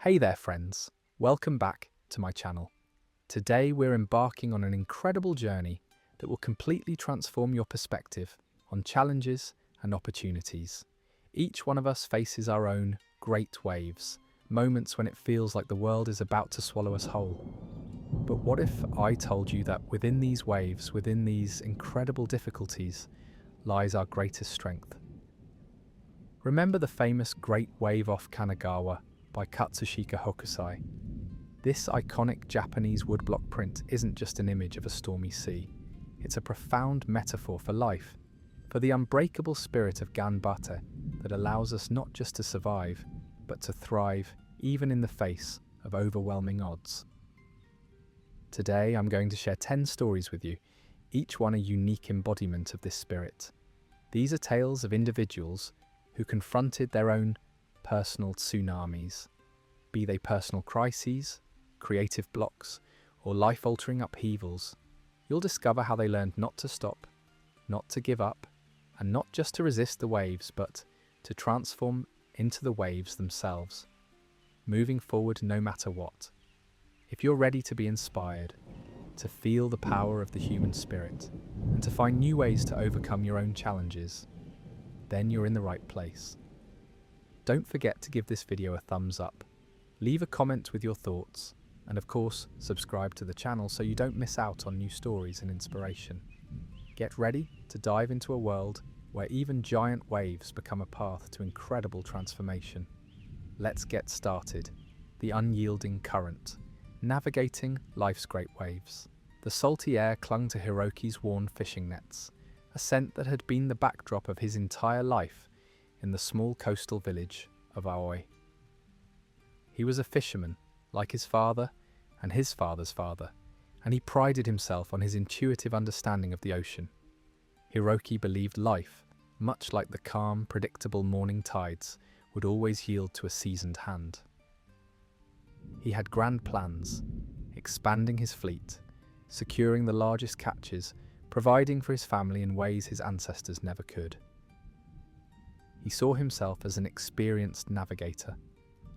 Hey there friends, welcome back to my channel. Today we're embarking on an incredible journey that will completely transform your perspective on challenges and opportunities. Each one of us faces our own great waves, moments when it feels like the world is about to swallow us whole. But what if I told you that within these waves, within these incredible difficulties, lies our greatest strength? Remember the famous Great Wave off Kanagawa by Katsushika Hokusai? This iconic Japanese woodblock print isn't just an image of a stormy sea. It's a profound metaphor for life, for the unbreakable spirit of ganbate that allows us not just to survive, but to thrive even in the face of overwhelming odds. Today I'm going to share 10 stories with you, each one a unique embodiment of this spirit. These are tales of individuals who confronted their own personal tsunamis, be they personal crises, creative blocks, or life-altering upheavals. You'll discover how they learned not to stop, not to give up, and not just to resist the waves, but to transform into the waves themselves, moving forward no matter what. If you're ready to be inspired, to feel the power of the human spirit, and to find new ways to overcome your own challenges, then you're in the right place. Don't forget to give this video a thumbs up, leave a comment with your thoughts, and of course, subscribe to the channel so you don't miss out on new stories and inspiration. Get ready to dive into a world where even giant waves become a path to incredible transformation. Let's get started. The unyielding current, navigating life's great waves. The salty air clung to Hiroki's worn fishing nets, a scent that had been the backdrop of his entire life in the small coastal village of Aoi. He was a fisherman, like his father and his father's father, and he prided himself on his intuitive understanding of the ocean. Hiroki believed life, much like the calm, predictable morning tides, would always yield to a seasoned hand. He had grand plans, expanding his fleet, securing the largest catches, providing for his family in ways his ancestors never could. He saw himself as an experienced navigator,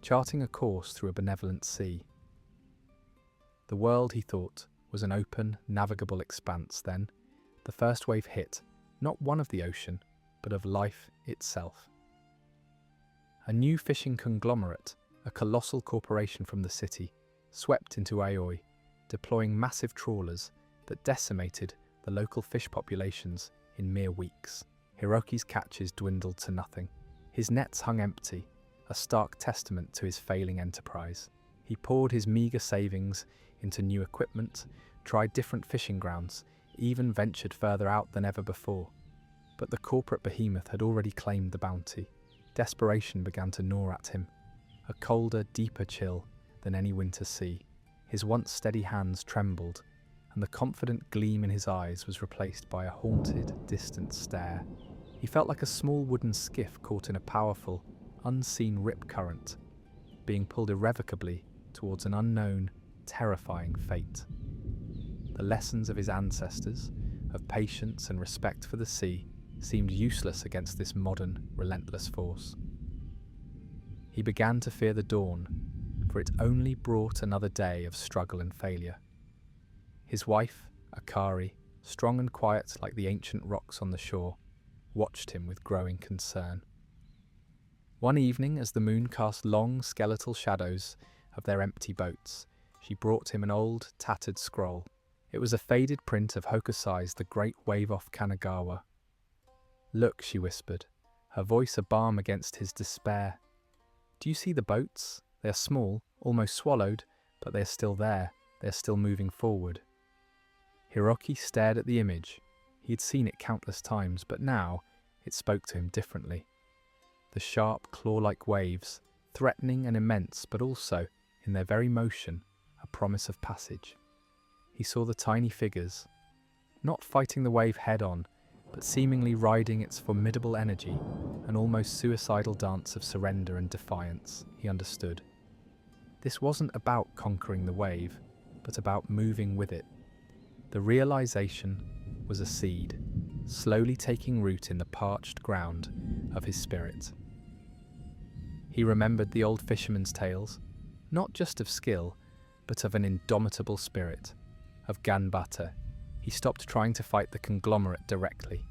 charting a course through a benevolent sea. The world, he thought, was an open, navigable expanse then. The first wave hit, not one of the ocean, but of life itself. A new fishing conglomerate, a colossal corporation from the city, swept into Aoi, deploying massive trawlers that decimated the local fish populations in mere weeks. Hiroki's catches dwindled to nothing. His nets hung empty, a stark testament to his failing enterprise. He poured his meagre savings into new equipment, tried different fishing grounds, even ventured further out than ever before. But the corporate behemoth had already claimed the bounty. Desperation began to gnaw at him, a colder, deeper chill than any winter sea. His once steady hands trembled, and the confident gleam in his eyes was replaced by a haunted, distant stare. He felt like a small wooden skiff caught in a powerful, unseen rip current, being pulled irrevocably towards an unknown, terrifying fate. The lessons of his ancestors, of patience and respect for the sea, seemed useless against this modern, relentless force. He began to fear the dawn, for it only brought another day of struggle and failure. His wife, Akari, strong and quiet like the ancient rocks on the shore, watched him with growing concern. One evening, as the moon cast long, skeletal shadows of their empty boats, she brought him an old, tattered scroll. It was a faded print of Hokusai's The Great Wave off Kanagawa. "Look," she whispered, her voice a balm against his despair. "Do you see the boats? They are small, almost swallowed, but they are still there. They are still moving forward." Hiroki stared at the image. He had seen it countless times, but now it spoke to him differently. The sharp, claw-like waves, threatening and immense, but also, in their very motion, a promise of passage. He saw the tiny figures, not fighting the wave head-on, but seemingly riding its formidable energy, an almost suicidal dance of surrender and defiance. He understood. This wasn't about conquering the wave, but about moving with it. The realization was a seed, slowly taking root in the parched ground of his spirit. He remembered the old fishermen's tales, not just of skill, but of an indomitable spirit, of ganbata. He stopped trying to fight the conglomerate directly.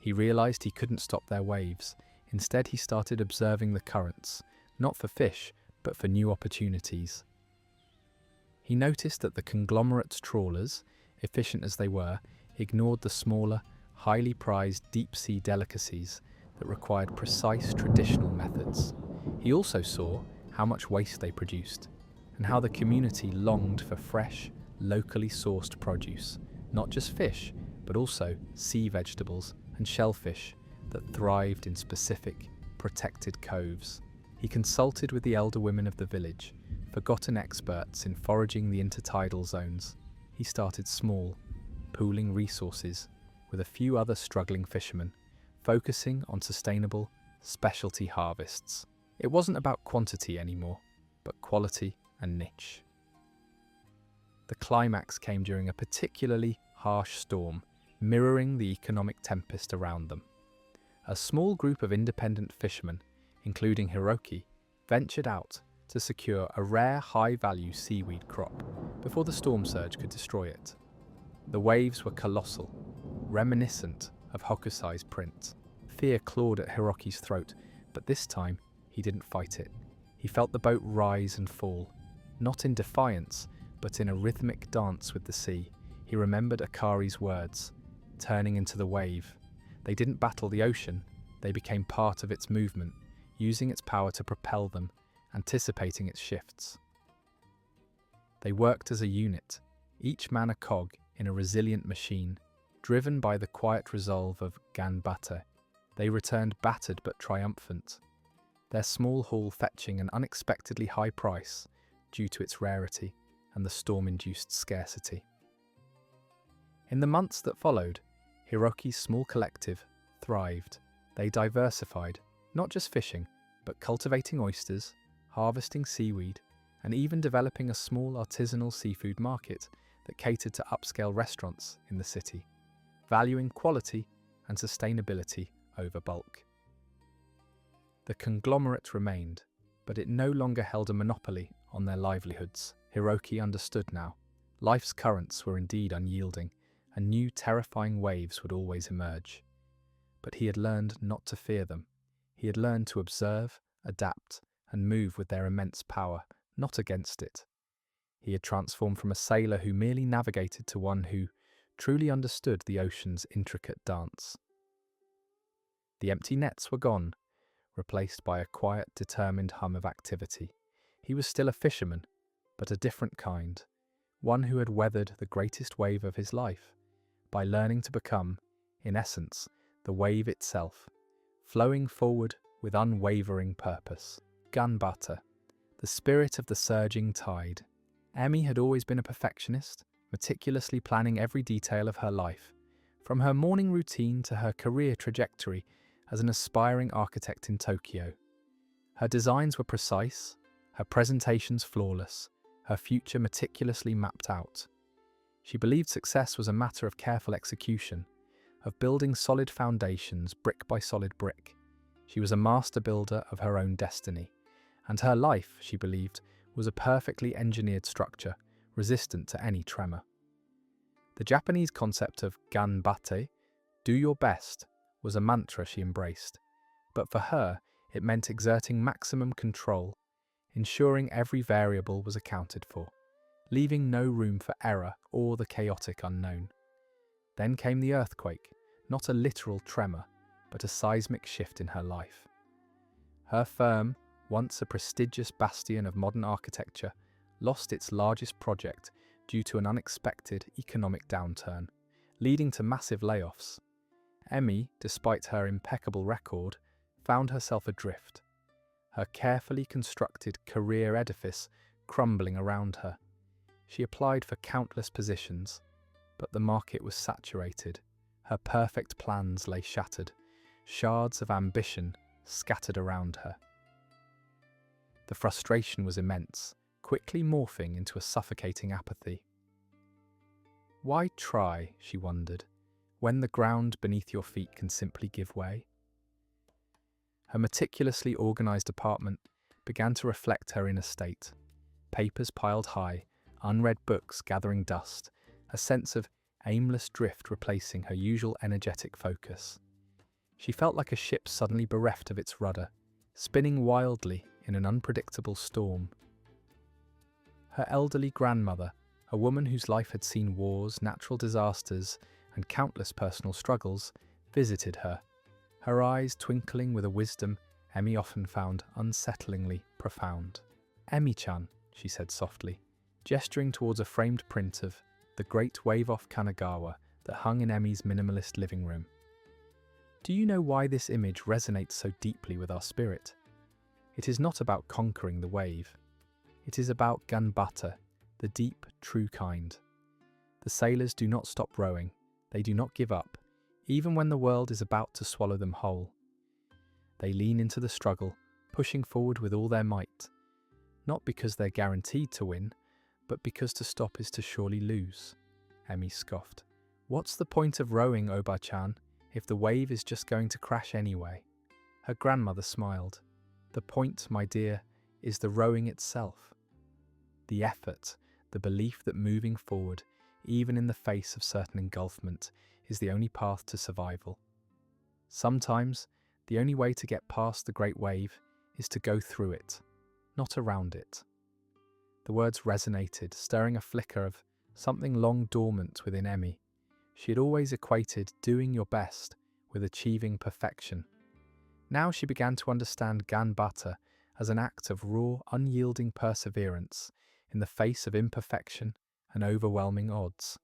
He realized he couldn't stop their waves. Instead, he started observing the currents, not for fish, but for new opportunities. He noticed that the conglomerate's trawlers, efficient as they were, ignored the smaller, highly prized deep-sea delicacies that required precise traditional methods. He also saw how much waste they produced, and how the community longed for fresh, locally sourced produce, not just fish, but also sea vegetables and shellfish that thrived in specific, protected coves. He consulted with the elder women of the village, forgotten experts in foraging the intertidal zones. He started small, pooling resources with a few other struggling fishermen, focusing on sustainable, specialty harvests. It wasn't about quantity anymore, but quality and niche. The climax came during a particularly harsh storm, mirroring the economic tempest around them. A small group of independent fishermen, including Hiroki, ventured out to secure a rare high-value seaweed crop before the storm surge could destroy it. The waves were colossal, reminiscent of Hokusai's print. Fear clawed at Hiroki's throat, but this time he didn't fight it. He felt the boat rise and fall, not in defiance, but in a rhythmic dance with the sea. He remembered Akari's words, turning into the wave. They didn't battle the ocean, they became part of its movement, using its power to propel them, anticipating its shifts. They worked as a unit, each man a cog in a resilient machine, driven by the quiet resolve of ganbata. They returned battered but triumphant, their small haul fetching an unexpectedly high price due to its rarity and the storm-induced scarcity. In the months that followed, Hiroki's small collective thrived. They diversified, not just fishing, but cultivating oysters, harvesting seaweed, and even developing a small artisanal seafood market that catered to upscale restaurants in the city, valuing quality and sustainability over bulk. The conglomerate remained, but it no longer held a monopoly on their livelihoods. Hiroki understood now. Life's currents were indeed unyielding, and new terrifying waves would always emerge. But he had learned not to fear them. He had learned to observe, adapt, and move with their immense power, not against it. He had transformed from a sailor who merely navigated to one who truly understood the ocean's intricate dance. The empty nets were gone, replaced by a quiet, determined hum of activity. He was still a fisherman, but a different kind, one who had weathered the greatest wave of his life, by learning to become, in essence, the wave itself, flowing forward with unwavering purpose. Ganbata, the spirit of the surging tide. Emi had always been a perfectionist, meticulously planning every detail of her life, from her morning routine to her career trajectory as an aspiring architect in Tokyo. Her designs were precise, her presentations flawless, her future meticulously mapped out. She believed success was a matter of careful execution, of building solid foundations brick by solid brick. She was a master builder of her own destiny, and her life, she believed, was a perfectly engineered structure, resistant to any tremor. The Japanese concept of ganbate, do your best, was a mantra she embraced, but for her, it meant exerting maximum control, ensuring every variable was accounted for, leaving no room for error or the chaotic unknown. Then came the earthquake, not a literal tremor, but a seismic shift in her life. Her firm, once a prestigious bastion of modern architecture, lost its largest project due to an unexpected economic downturn, leading to massive layoffs. Emi, despite her impeccable record, found herself adrift, her carefully constructed career edifice crumbling around her. She applied for countless positions, but the market was saturated. Her perfect plans lay shattered, shards of ambition scattered around her. The frustration was immense, quickly morphing into a suffocating apathy. Why try, she wondered, when the ground beneath your feet can simply give way? Her meticulously organized apartment began to reflect her inner state. papers piled high, unread books gathering dust, a sense of aimless drift replacing her usual energetic focus. She felt like a ship suddenly bereft of its rudder, spinning wildly in an unpredictable storm. Her elderly grandmother, a woman whose life had seen wars, natural disasters, and countless personal struggles, visited her, her eyes twinkling with a wisdom Emmy often found unsettlingly profound. "Emmy-chan," she said softly, gesturing towards a framed print of the great wave off Kanagawa that hung in Emmy's minimalist living room. "Do you know why this image resonates so deeply with our spirit? It is not about conquering the wave. It is about ganbata, the deep, true kind. The sailors do not stop rowing. They do not give up, even when the world is about to swallow them whole. They lean into the struggle, pushing forward with all their might, not because they're guaranteed to win, but because to stop is to surely lose." Emmy scoffed. "What's the point of rowing, Oba-chan, if the wave is just going to crash anyway?" Her grandmother smiled. "The point, my dear, is the rowing itself. The effort, the belief that moving forward, even in the face of certain engulfment, is the only path to survival. Sometimes, the only way to get past the great wave is to go through it, not around it." The words resonated, stirring a flicker of something long dormant within Emmy. She had always equated doing your best with achieving perfection. Now she began to understand ganbata as an act of raw, unyielding perseverance in the face of imperfection and overwhelming odds.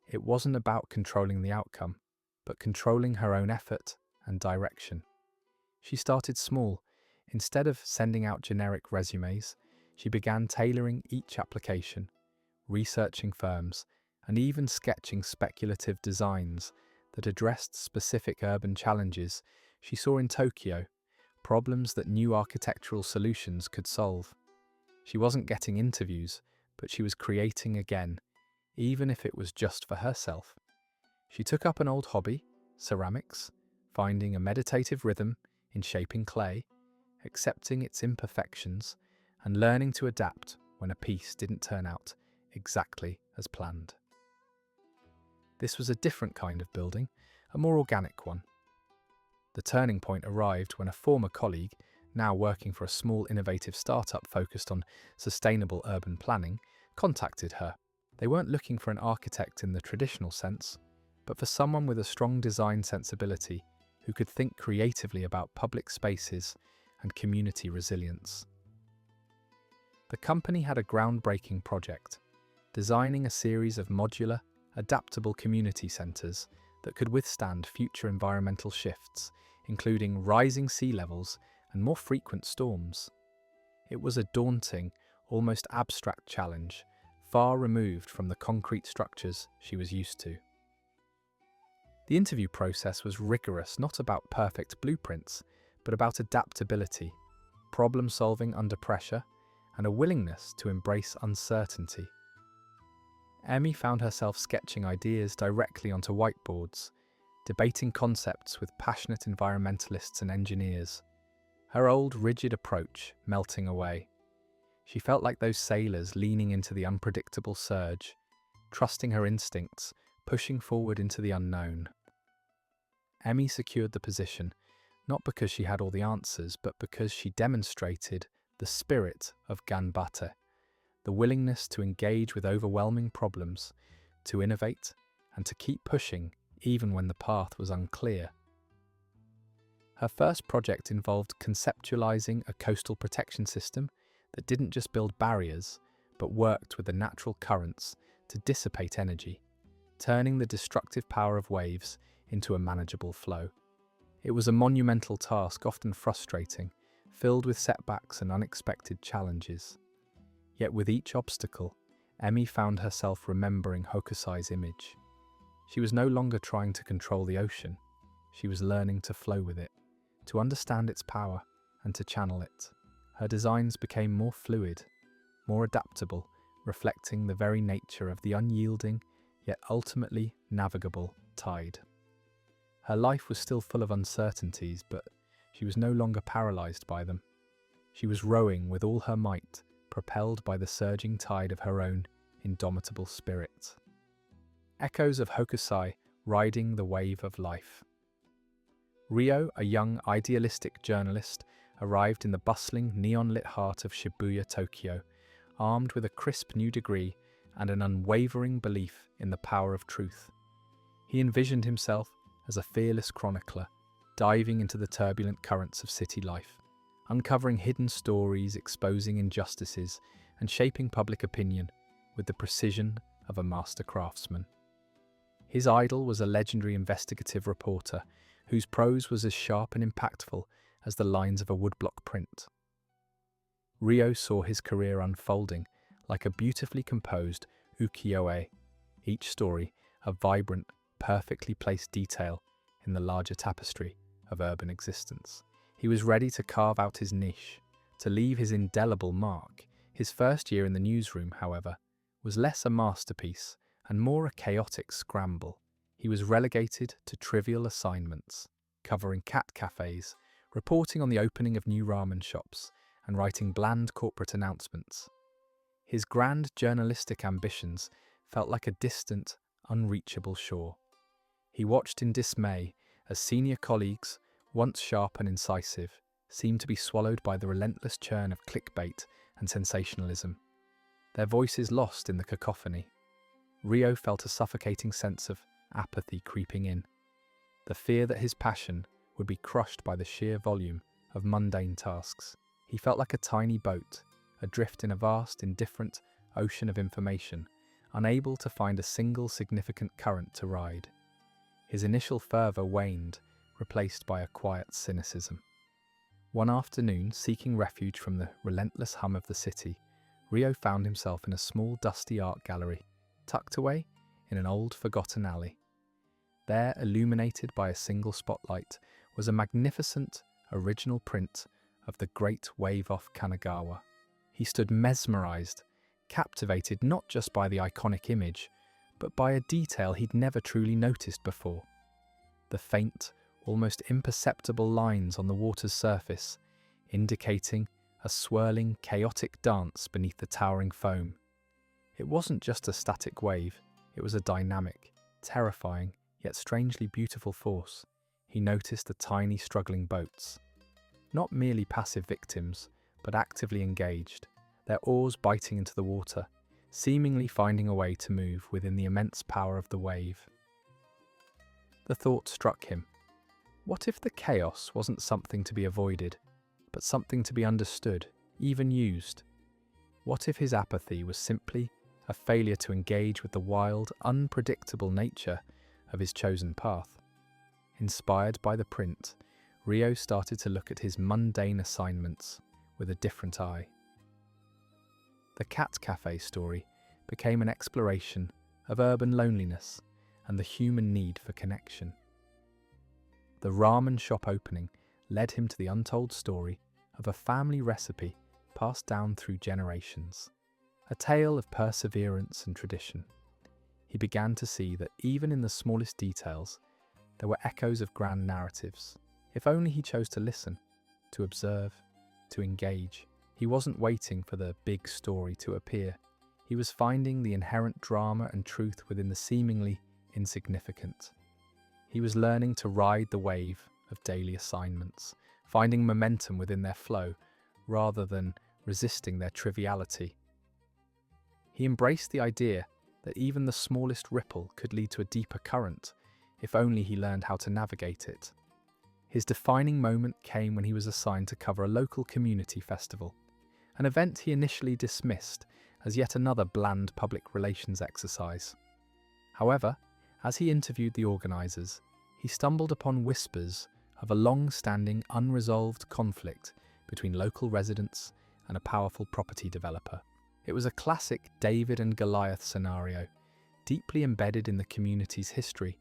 It wasn't about controlling the outcome, but controlling her own effort and direction. She started small. Instead of sending out generic resumes, she began tailoring each application, researching firms, and even sketching speculative designs that addressed specific urban challenges she saw in Tokyo, problems that new architectural solutions could solve. She wasn't getting interviews, but she was creating again, even if it was just for herself. She took up an old hobby, ceramics, finding a meditative rhythm in shaping clay, accepting its imperfections, and learning to adapt when a piece didn't turn out exactly as planned. This was a different kind of building, a more organic one. The turning point arrived when a former colleague, now working for a small innovative startup focused on sustainable urban planning, contacted her. They weren't looking for an architect in the traditional sense, but for someone with a strong design sensibility who could think creatively about public spaces and community resilience. The company had a groundbreaking project, designing a series of modular, adaptable community centres that could withstand future environmental shifts, including rising sea levels and more frequent storms. It was a daunting, almost abstract challenge, far removed from the concrete structures she was used to. The interview process was rigorous, not about perfect blueprints, but about adaptability, problem-solving under pressure, and a willingness to embrace uncertainty. Emmy found herself sketching ideas directly onto whiteboards, debating concepts with passionate environmentalists and engineers, her old rigid approach melting away. She felt like those sailors leaning into the unpredictable surge, trusting her instincts, pushing forward into the unknown. Emmy secured the position, not because she had all the answers, but because she demonstrated the spirit of ganbata, the willingness to engage with overwhelming problems, to innovate, and to keep pushing even when the path was unclear. Her first project involved conceptualizing a coastal protection system that didn't just build barriers, but worked with the natural currents to dissipate energy, turning the destructive power of waves into a manageable flow. It was a monumental task, often frustrating, filled with setbacks and unexpected challenges. Yet with each obstacle, Emmy found herself remembering Hokusai's image. She was no longer trying to control the ocean. She was learning to flow with it, to understand its power, and to channel it. Her designs became more fluid, more adaptable, reflecting the very nature of the unyielding, yet ultimately navigable tide. Her life was still full of uncertainties, but she was no longer paralyzed by them. She was rowing with all her might, propelled by the surging tide of her own indomitable spirit. Echoes of Hokusai riding the wave of life. Rio, a young, idealistic journalist, arrived in the bustling, neon-lit heart of Shibuya, Tokyo, armed with a crisp new degree and an unwavering belief in the power of truth. He envisioned himself as a fearless chronicler, diving into the turbulent currents of city life, uncovering hidden stories, exposing injustices, and shaping public opinion with the precision of a master craftsman. His idol was a legendary investigative reporter whose prose was as sharp and impactful as the lines of a woodblock print. Rio saw his career unfolding like a beautifully composed ukiyo-e, each story a vibrant, perfectly placed detail in the larger tapestry of urban existence. He was ready to carve out his niche, to leave his indelible mark. His first year in the newsroom, however, was less a masterpiece and more a chaotic scramble. He was relegated to trivial assignments, covering cat cafes, reporting on the opening of new ramen shops, and writing bland corporate announcements. His grand journalistic ambitions felt like a distant, unreachable shore. He watched in dismay as senior colleagues, once sharp and incisive, seemed to be swallowed by the relentless churn of clickbait and sensationalism, their voices lost in the cacophony. Rio felt a suffocating sense of apathy creeping in, the fear that his passion would be crushed by the sheer volume of mundane tasks. He felt like a tiny boat, adrift in a vast, indifferent ocean of information, unable to find a single significant current to ride. His initial fervour waned, replaced by a quiet cynicism. One afternoon, seeking refuge from the relentless hum of the city, Rio found himself in a small, dusty art gallery, tucked away in an old, forgotten alley. There, illuminated by a single spotlight, was a magnificent, original print of the great wave off Kanagawa. He stood mesmerized, captivated not just by the iconic image, but by a detail he'd never truly noticed before. The faint, almost imperceptible lines on the water's surface, indicating a swirling, chaotic dance beneath the towering foam. It wasn't just a static wave, it was a dynamic, terrifying, yet strangely beautiful force. He noticed the tiny, struggling boats. Not merely passive victims, but actively engaged, their oars biting into the water, seemingly finding a way to move within the immense power of the wave. The thought struck him. What if the chaos wasn't something to be avoided, but something to be understood, even used? What if his apathy was simply a failure to engage with the wild, unpredictable nature of his chosen path? Inspired by the print, Rio started to look at his mundane assignments with a different eye. The cat cafe story became an exploration of urban loneliness and the human need for connection. The ramen shop opening led him to the untold story of a family recipe passed down through generations, a tale of perseverance and tradition. He began to see that even in the smallest details, there were echoes of grand narratives. If only he chose to listen, to observe, to engage. He wasn't waiting for the big story to appear. He was finding the inherent drama and truth within the seemingly insignificant. He was learning to ride the wave of daily assignments, finding momentum within their flow rather than resisting their triviality. He embraced the idea that even the smallest ripple could lead to a deeper current, if only he learned how to navigate it. His defining moment came when he was assigned to cover a local community festival, an event he initially dismissed as yet another bland public relations exercise. However, as he interviewed the organisers, he stumbled upon whispers of a long-standing, unresolved conflict between local residents and a powerful property developer. It was a classic David and Goliath scenario, deeply embedded in the community's history,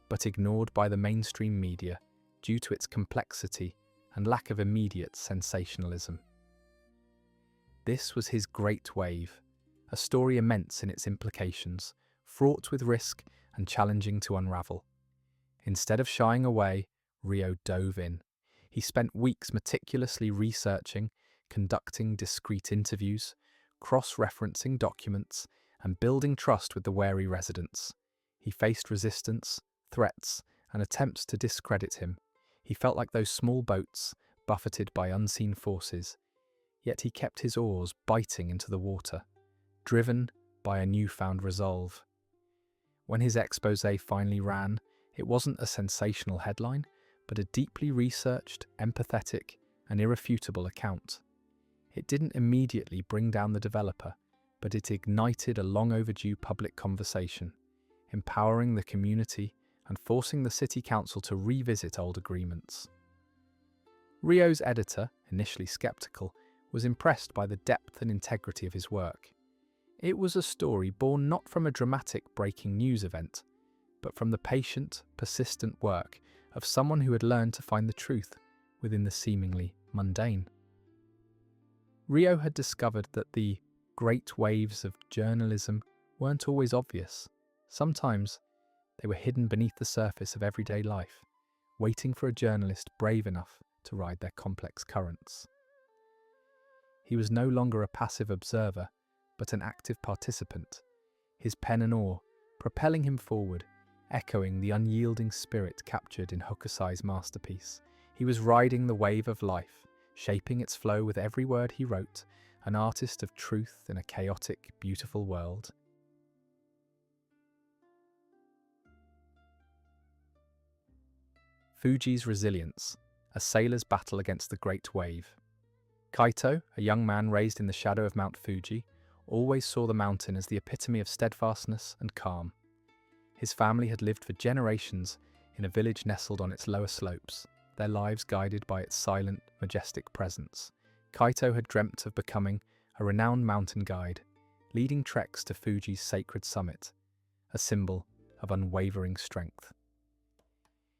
but ignored by the mainstream media due to its complexity and lack of immediate sensationalism. This was his great wave, a story immense in its implications, fraught with risk and challenging to unravel. Instead of shying away, Rio dove in. He spent weeks meticulously researching, conducting discreet interviews, cross-referencing documents, and building trust with the wary residents. He faced resistance, threats, and attempts to discredit him. He felt like those small boats, buffeted by unseen forces, yet he kept his oars biting into the water, driven by a newfound resolve. When his exposé finally ran, it wasn't a sensational headline, but a deeply researched, empathetic, and irrefutable account. It didn't immediately bring down the developer, but it ignited a long overdue public conversation, empowering the community and forcing the city council to revisit old agreements. Rio's editor, initially skeptical, was impressed by the depth and integrity of his work. It was a story born not from a dramatic breaking news event, but from the patient, persistent work of someone who had learned to find the truth within the seemingly mundane. Rio had discovered that the great waves of journalism weren't always obvious. Sometimes they were hidden beneath the surface of everyday life, waiting for a journalist brave enough to ride their complex currents. He was no longer a passive observer, but an active participant, his pen and oar propelling him forward, echoing the unyielding spirit captured in Hokusai's masterpiece. He was riding the wave of life, shaping its flow with every word he wrote, an artist of truth in a chaotic, beautiful world. Fuji's resilience, a sailor's battle against the great wave. Kaito, a young man raised in the shadow of Mount Fuji, always saw the mountain as the epitome of steadfastness and calm. His family had lived for generations in a village nestled on its lower slopes, their lives guided by its silent, majestic presence. Kaito had dreamt of becoming a renowned mountain guide, leading treks to Fuji's sacred summit, a symbol of unwavering strength.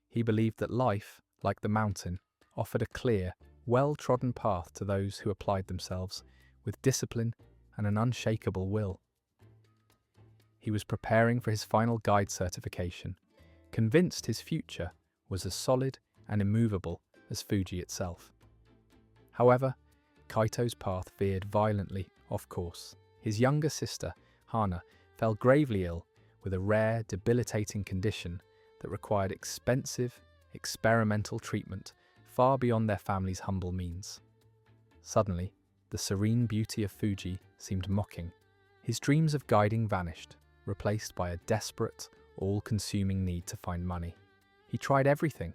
He believed that life, like the mountain, offered a clear, well-trodden path to those who applied themselves with discipline and an unshakable will. He was preparing for his final guide certification, convinced his future was as solid and immovable as Fuji itself. However, Kaito's path veered violently off course. His younger sister, Hana, fell gravely ill with a rare, debilitating condition that required expensive, experimental treatment far beyond their family's humble means. Suddenly, the serene beauty of Fuji seemed mocking. His dreams of guiding vanished, replaced by a desperate, all-consuming need to find money. He tried everything: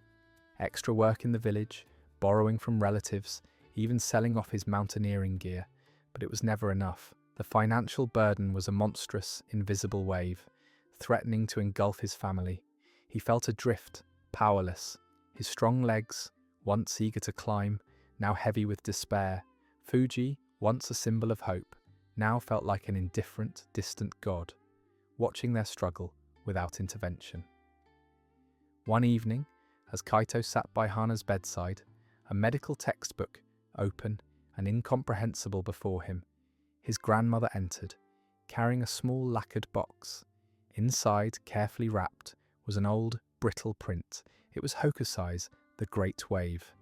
extra work in the village, borrowing from relatives, even selling off his mountaineering gear, but it was never enough. The financial burden was a monstrous, invisible wave, threatening to engulf his family. He felt adrift, powerless, his strong legs, once eager to climb, now heavy with despair. Fuji, once a symbol of hope, now felt like an indifferent, distant god, watching their struggle without intervention. One evening, as Kaito sat by Hana's bedside, a medical textbook, open and incomprehensible before him, his grandmother entered, carrying a small lacquered box. Inside, carefully wrapped, was an old, brittle print. It was Hokusai's The Great Wave.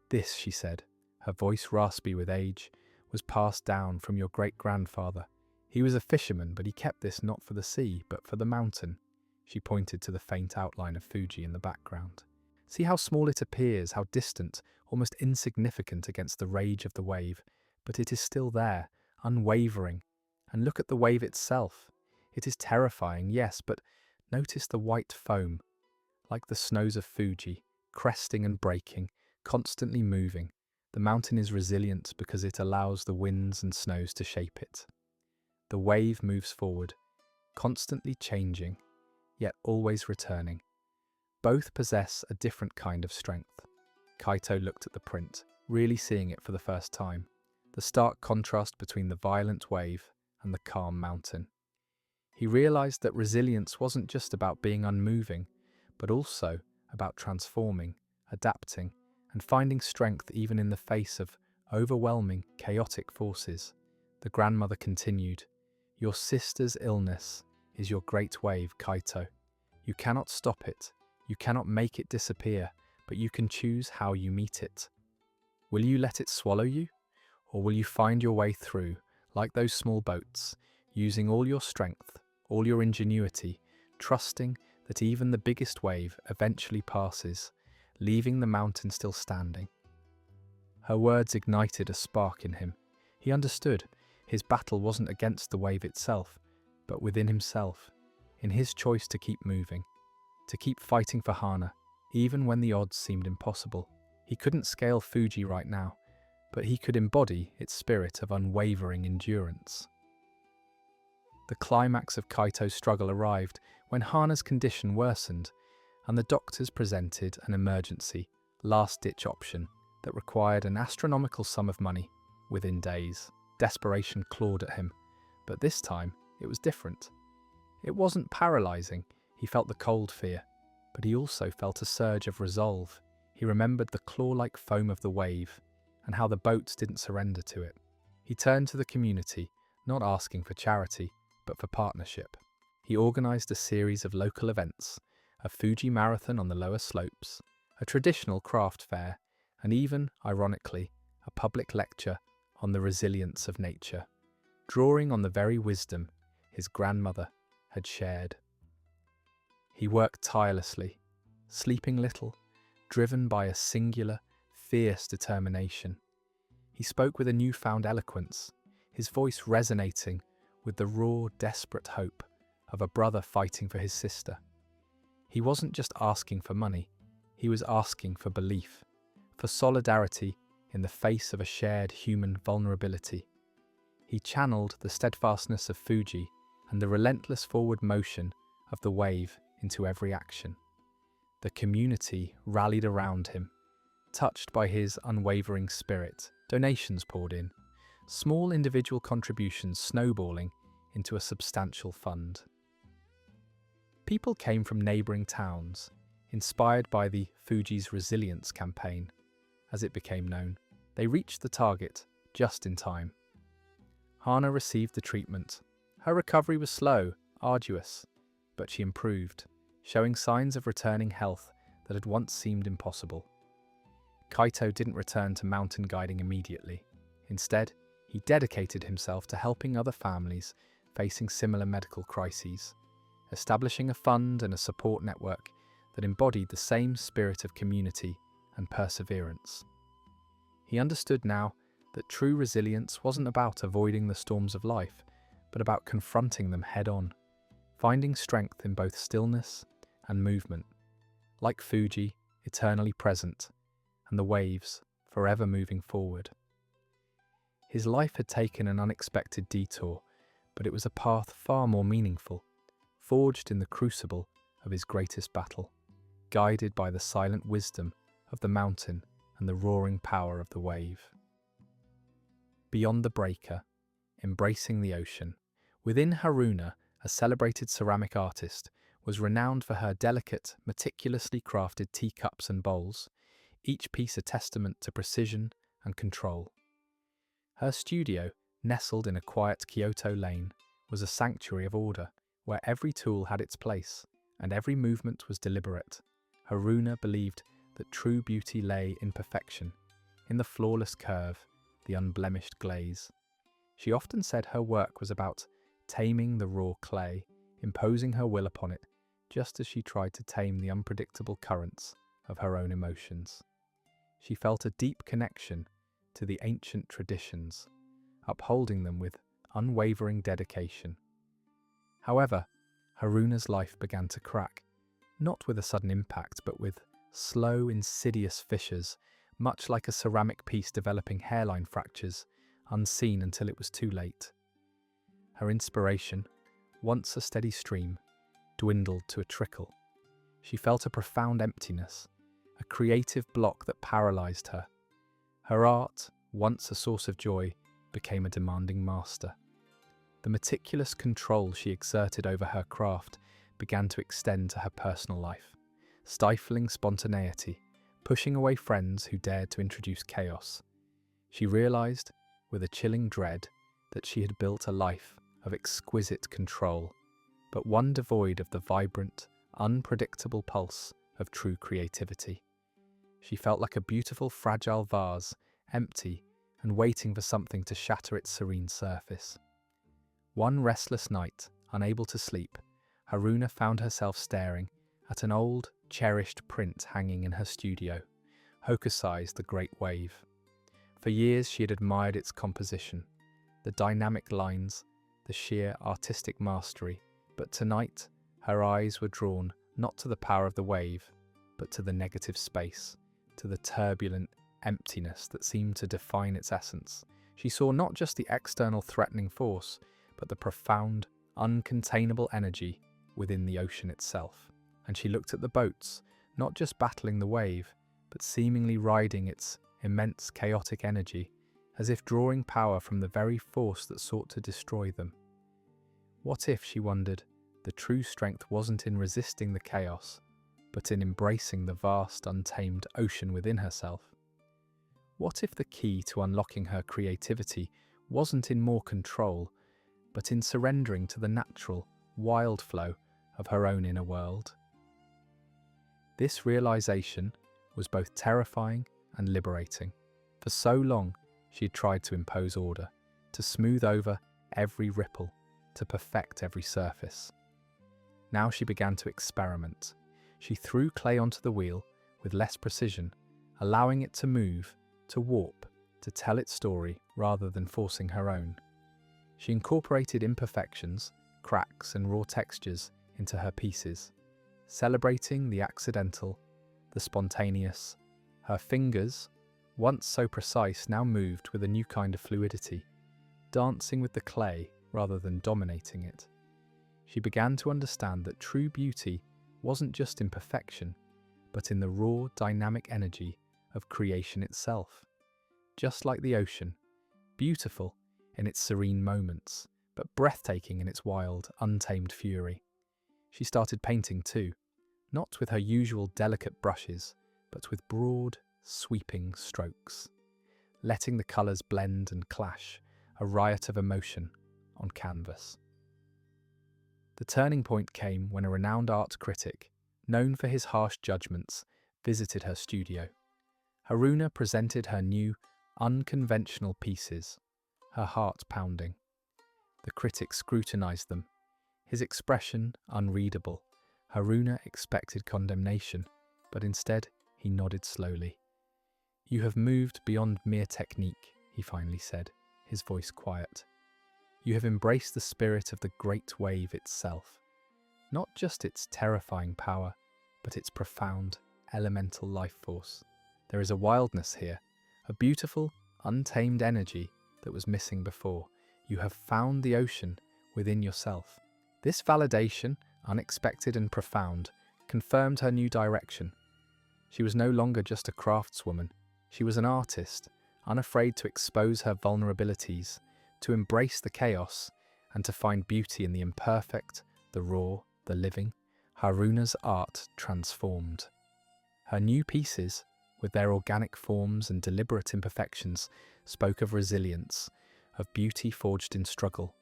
"This," she said, her voice raspy with age, "was passed down from your great-grandfather. He was a fisherman, but he kept this not for the sea, but for the mountain." She pointed to the faint outline of Fuji in the background. "See how small it appears, how distant, almost insignificant against the rage of the wave, but it is still there, unwavering. And look at the wave itself. It is terrifying, yes, but notice the white foam, like the snows of Fuji, cresting and breaking, constantly moving. The mountain is resilient because it allows the winds and snows to shape it. The wave moves forward, constantly changing, yet always returning. Both possess a different kind of strength." Kaito looked at the print, really seeing it for the first time. The stark contrast between the violent wave and the calm mountain. He realized that resilience wasn't just about being unmoving, but also about transforming, adapting, and finding strength even in the face of overwhelming, chaotic forces. The grandmother continued, "Your sister's illness is your great wave, Kaito. You cannot stop it, you cannot make it disappear, but you can choose how you meet it. Will you let it swallow you, or will you find your way through, like those small boats, using all your strength, all your ingenuity, trusting that even the biggest wave eventually passes, leaving the mountain still standing. Her words ignited a spark in him. He understood his battle wasn't against the wave itself, but within himself, in his choice to keep moving, to keep fighting for Hana, even when the odds seemed impossible. He couldn't scale Fuji right now, but he could embody its spirit of unwavering endurance. The climax of Kaito's struggle arrived when Hana's condition worsened, and the doctors presented an emergency, last-ditch option that required an astronomical sum of money within days. Desperation clawed at him, but this time it was different. It wasn't paralyzing. He felt the cold fear, but he also felt a surge of resolve. He remembered the claw-like foam of the wave and how the boats didn't surrender to it. He turned to the community, not asking for charity, but for partnership. He organized a series of local events, a Fuji marathon on the lower slopes, a traditional craft fair, and even, ironically, a public lecture on the resilience of nature, drawing on the very wisdom his grandmother had shared. He worked tirelessly, sleeping little, driven by a singular, fierce determination. He spoke with a newfound eloquence, his voice resonating with the raw, desperate hope of a brother fighting for his sister. He wasn't just asking for money, he was asking for belief, for solidarity in the face of a shared human vulnerability. He channeled the steadfastness of Fuji and the relentless forward motion of the wave into every action. The community rallied around him, touched by his unwavering spirit. Donations poured in, small individual contributions snowballing into a substantial fund. People came from neighbouring towns, inspired by the Fuji's Resilience campaign, as it became known. They reached the target just in time. Hana received the treatment. Her recovery was slow, arduous, but she improved, showing signs of returning health that had once seemed impossible. Kaito didn't return to mountain guiding immediately. Instead, he dedicated himself to helping other families facing similar medical crises, establishing a fund and a support network that embodied the same spirit of community and perseverance. He understood now that true resilience wasn't about avoiding the storms of life, but about confronting them head-on, finding strength in both stillness and movement, like Fuji, eternally present, and the waves, forever moving forward. His life had taken an unexpected detour, but it was a path far more meaningful, forged in the crucible of his greatest battle, guided by the silent wisdom of the mountain and the roaring power of the wave. Beyond the breaker, embracing the ocean, within Haruna, a celebrated ceramic artist, was renowned for her delicate, meticulously crafted teacups and bowls, each piece a testament to precision and control. Her studio, nestled in a quiet Kyoto lane, was a sanctuary of order, where every tool had its place and every movement was deliberate. Haruna believed that true beauty lay in perfection, in the flawless curve, the unblemished glaze. She often said her work was about taming the raw clay, imposing her will upon it, just as she tried to tame the unpredictable currents of her own emotions. She felt a deep connection to the ancient traditions, upholding them with unwavering dedication. However, Haruna's life began to crack, not with a sudden impact, but with slow, insidious fissures, much like a ceramic piece developing hairline fractures, unseen until it was too late. Her inspiration, once a steady stream, dwindled to a trickle. She felt a profound emptiness, a creative block that paralyzed her. Her art, once a source of joy, became a demanding master. The meticulous control she exerted over her craft began to extend to her personal life, stifling spontaneity, pushing away friends who dared to introduce chaos. She realized, with a chilling dread, that she had built a life of exquisite control, but one devoid of the vibrant, unpredictable pulse of true creativity. She felt like a beautiful, fragile vase, empty and waiting for something to shatter its serene surface. One restless night, unable to sleep, Haruna found herself staring at an old, cherished print hanging in her studio, Hokusai's The Great Wave. For years she had admired its composition, the dynamic lines, the sheer artistic mastery, but tonight her eyes were drawn not to the power of the wave, but to the negative space, to the turbulent emptiness that seemed to define its essence. She saw not just the external threatening force, but the profound, uncontainable energy within the ocean itself. And she looked at the boats, not just battling the wave, but seemingly riding its immense chaotic energy, as if drawing power from the very force that sought to destroy them. What if, she wondered, the true strength wasn't in resisting the chaos, but in embracing the vast, untamed ocean within herself? What if the key to unlocking her creativity wasn't in more control, but in surrendering to the natural, wild flow of her own inner world? This realization was both terrifying and liberating. For so long, she had tried to impose order, to smooth over every ripple, to perfect every surface. Now she began to experiment. She threw clay onto the wheel with less precision, allowing it to move, to warp, to tell its story rather than forcing her own. She incorporated imperfections, cracks, and raw textures into her pieces, celebrating the accidental, the spontaneous. Her fingers, once so precise, now moved with a new kind of fluidity, dancing with the clay rather than dominating it. She began to understand that true beauty wasn't just in perfection, but in the raw, dynamic energy of creation itself. Just like the ocean, beautiful in its serene moments, but breathtaking in its wild, untamed fury. She started painting too, not with her usual delicate brushes, but with broad, sweeping strokes, letting the colours blend and clash, a riot of emotion on canvas. The turning point came when a renowned art critic, known for his harsh judgments, visited her studio. Haruna presented her new, unconventional pieces, her heart pounding. The critic scrutinized them, his expression unreadable. Haruna expected condemnation, but instead he nodded slowly. "You have moved beyond mere technique," he finally said, his voice quiet. "You have embraced the spirit of the great wave itself, not just its terrifying power, but its profound, elemental life force. There is a wildness here, a beautiful, untamed energy that was missing before. You have found the ocean within yourself." This validation, unexpected and profound, confirmed her new direction. She was no longer just a craftswoman. She was an artist, unafraid to expose her vulnerabilities, to embrace the chaos, and to find beauty in the imperfect, the raw, the living. Haruna's art transformed. Her new pieces, with their organic forms and deliberate imperfections, spoke of resilience, of beauty forged in struggle,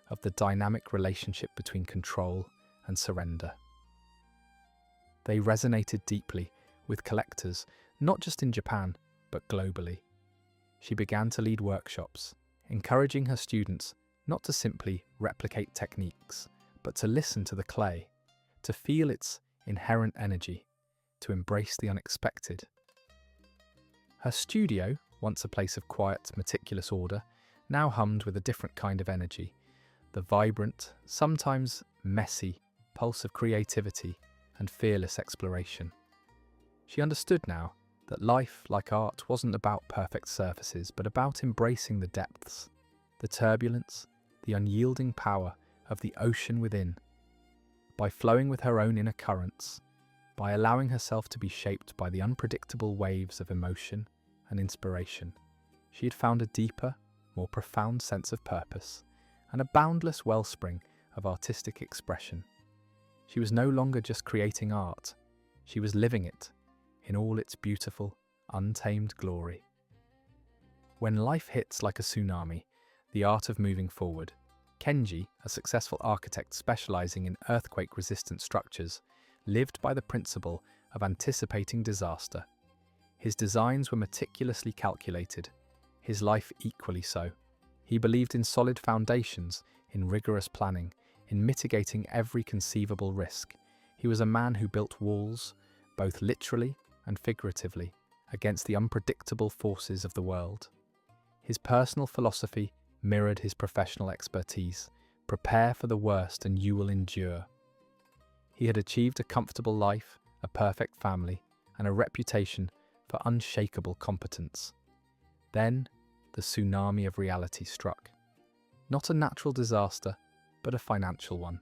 of the dynamic relationship between control and surrender. They resonated deeply with collectors, not just in Japan, but globally. She began to lead workshops, encouraging her students not to simply replicate techniques, but to listen to the clay, to feel its inherent energy, to embrace the unexpected. Her studio, once a place of quiet, meticulous order, now hummed with a different kind of energy, the vibrant, sometimes messy, pulse of creativity and fearless exploration. She understood now that life, like art, wasn't about perfect surfaces, but about embracing the depths, the turbulence, the unyielding power of the ocean within. By flowing with her own inner currents, by allowing herself to be shaped by the unpredictable waves of emotion and inspiration, she had found a deeper, more profound sense of purpose and a boundless wellspring of artistic expression. She was no longer just creating art, she was living it in all its beautiful, untamed glory. When life hits like a tsunami, the art of moving forward, Kenji, a successful architect specializing in earthquake-resistant structures, lived by the principle of anticipating disaster. His designs were meticulously calculated, his life equally so. He believed in solid foundations, in rigorous planning, in mitigating every conceivable risk. He was a man who built walls, both literally and figuratively, against the unpredictable forces of the world. His personal philosophy mirrored his professional expertise. Prepare for the worst and you will endure. He had achieved a comfortable life, a perfect family, and a reputation for unshakable competence. Then, the tsunami of reality struck. Not a natural disaster, but a financial one.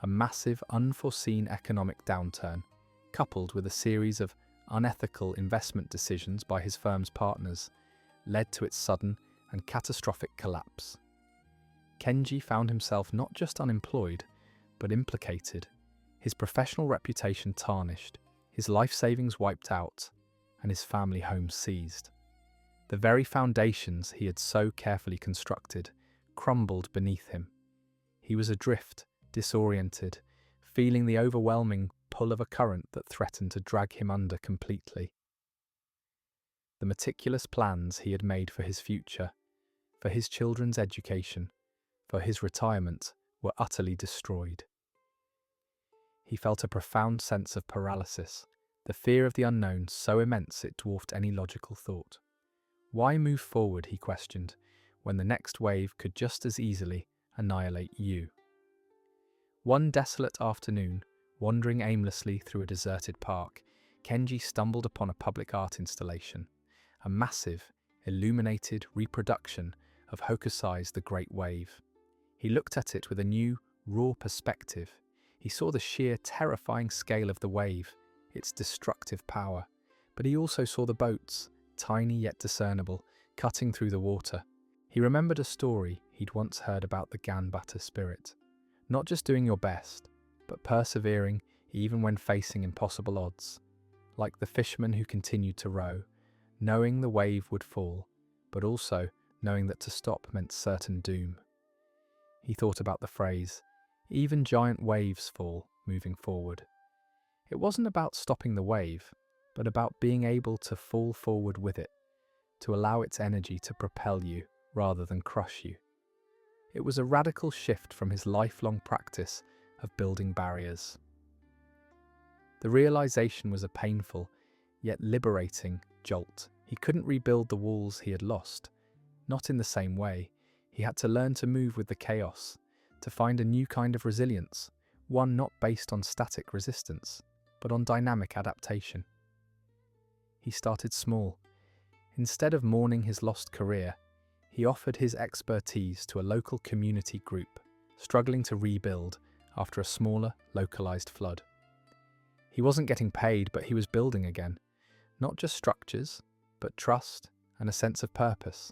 A massive, unforeseen economic downturn, coupled with a series of unethical investment decisions by his firm's partners, led to its sudden and catastrophic collapse. Kenji found himself not just unemployed, but implicated, his professional reputation tarnished, his life savings wiped out, and his family home seized. The very foundations he had so carefully constructed crumbled beneath him. He was adrift, disoriented, feeling the overwhelming pull of a current that threatened to drag him under completely. The meticulous plans he had made for his future, for his children's education, for his retirement, were utterly destroyed. He felt a profound sense of paralysis, the fear of the unknown so immense it dwarfed any logical thought. Why move forward, he questioned, when the next wave could just as easily annihilate you? One desolate afternoon, wandering aimlessly through a deserted park, Kenji stumbled upon a public art installation, a massive, illuminated reproduction of Hokusai's The Great Wave. He looked at it with a new, raw perspective. He saw the sheer, terrifying scale of the wave, its destructive power, but he also saw the boats, tiny yet discernible, cutting through the water. He remembered a story he'd once heard about the Ganbata spirit. Not just doing your best, but persevering even when facing impossible odds. Like the fisherman who continued to row, knowing the wave would fall, but also knowing that to stop meant certain doom. He thought about the phrase, even giant waves fall, moving forward. It wasn't about stopping the wave, but about being able to fall forward with it, to allow its energy to propel you rather than crush you. It was a radical shift from his lifelong practice of building barriers. The realization was a painful, yet liberating jolt. He couldn't rebuild the walls he had lost. Not in the same way. He had to learn to move with the chaos, to find a new kind of resilience, one not based on static resistance, but on dynamic adaptation. He started small. Instead of mourning his lost career, he offered his expertise to a local community group, struggling to rebuild after a smaller, localized flood. He wasn't getting paid, but he was building again. Not just structures, but trust and a sense of purpose.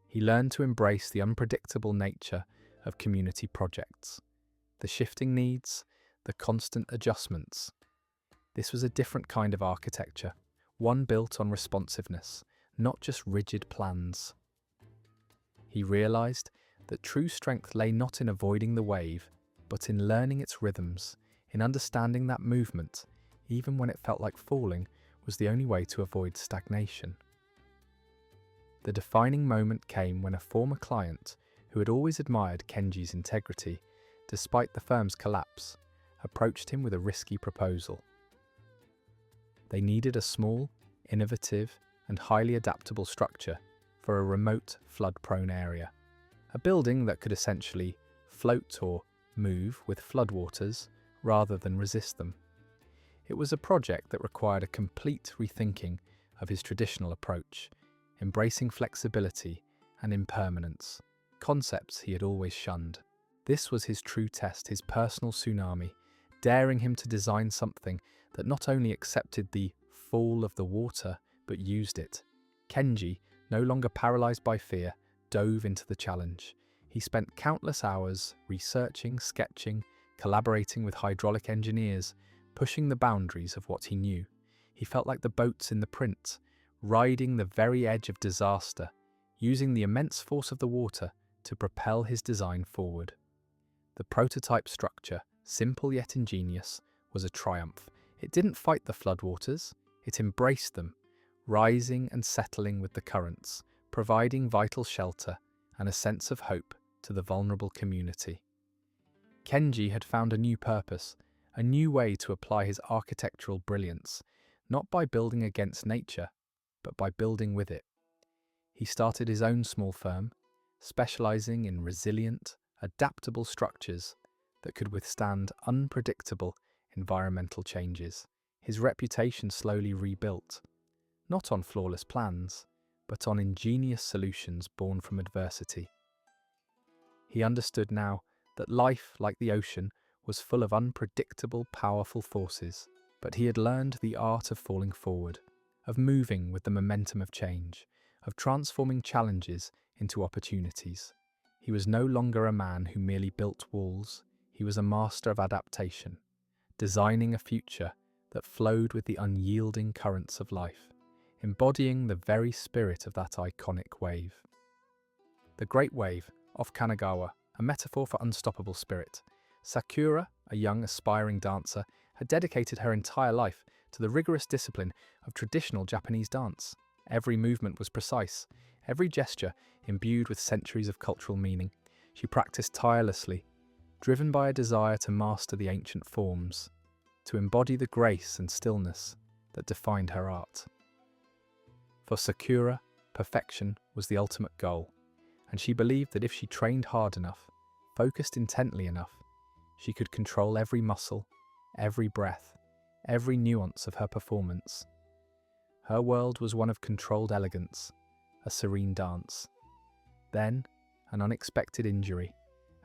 He learned to embrace the unpredictable nature of community projects, the shifting needs, the constant adjustments. This was a different kind of architecture, one built on responsiveness, not just rigid plans. He realized that true strength lay not in avoiding the wave, but in learning its rhythms, in understanding that movement, even when it felt like falling, was the only way to avoid stagnation. The defining moment came when a former client, who had always admired Kenji's integrity, despite the firm's collapse, approached him with a risky proposal. They needed a small, innovative, and highly adaptable structure for a remote, flood-prone area. A building that could essentially float or move with floodwaters rather than resist them. It was a project that required a complete rethinking of his traditional approach, embracing flexibility and impermanence, concepts he had always shunned. This was his true test, his personal tsunami, daring him to design something that not only accepted the fall of the water, but used it. Kenji, no longer paralyzed by fear, dove into the challenge. He spent countless hours researching, sketching, collaborating with hydraulic engineers, pushing the boundaries of what he knew. He felt like the boats in the print, riding the very edge of disaster, using the immense force of the water to propel his design forward. The prototype structure, simple yet ingenious, was a triumph. It didn't fight the floodwaters, it embraced them, rising and settling with the currents, providing vital shelter and a sense of hope to the vulnerable community. Kenji had found a new purpose, a new way to apply his architectural brilliance, not by building against nature, but by building with it. He started his own small firm, specializing in resilient, adaptable structures that could withstand unpredictable environmental changes. His reputation slowly rebuilt, not on flawless plans, but on ingenious solutions born from adversity. He understood now that life, like the ocean, was full of unpredictable, powerful forces, but he had learned the art of falling forward, of moving with the momentum of change, of transforming challenges into opportunities. He was no longer a man who merely built walls, he was a master of adaptation, designing a future that flowed with the unyielding currents of life, embodying the very spirit of that iconic wave. The Great Wave, off Kanagawa, a metaphor for unstoppable spirit. Sakura, a young aspiring dancer, had dedicated her entire life to the rigorous discipline of traditional Japanese dance. Every movement was precise, every gesture imbued with centuries of cultural meaning. She practiced tirelessly, driven by a desire to master the ancient forms, to embody the grace and stillness that defined her art. For Sakura, perfection was the ultimate goal, and she believed that if she trained hard enough, focused intently enough, she could control every muscle, every breath, every nuance of her performance. Her world was one of controlled elegance, a serene dance. Then, an unexpected injury,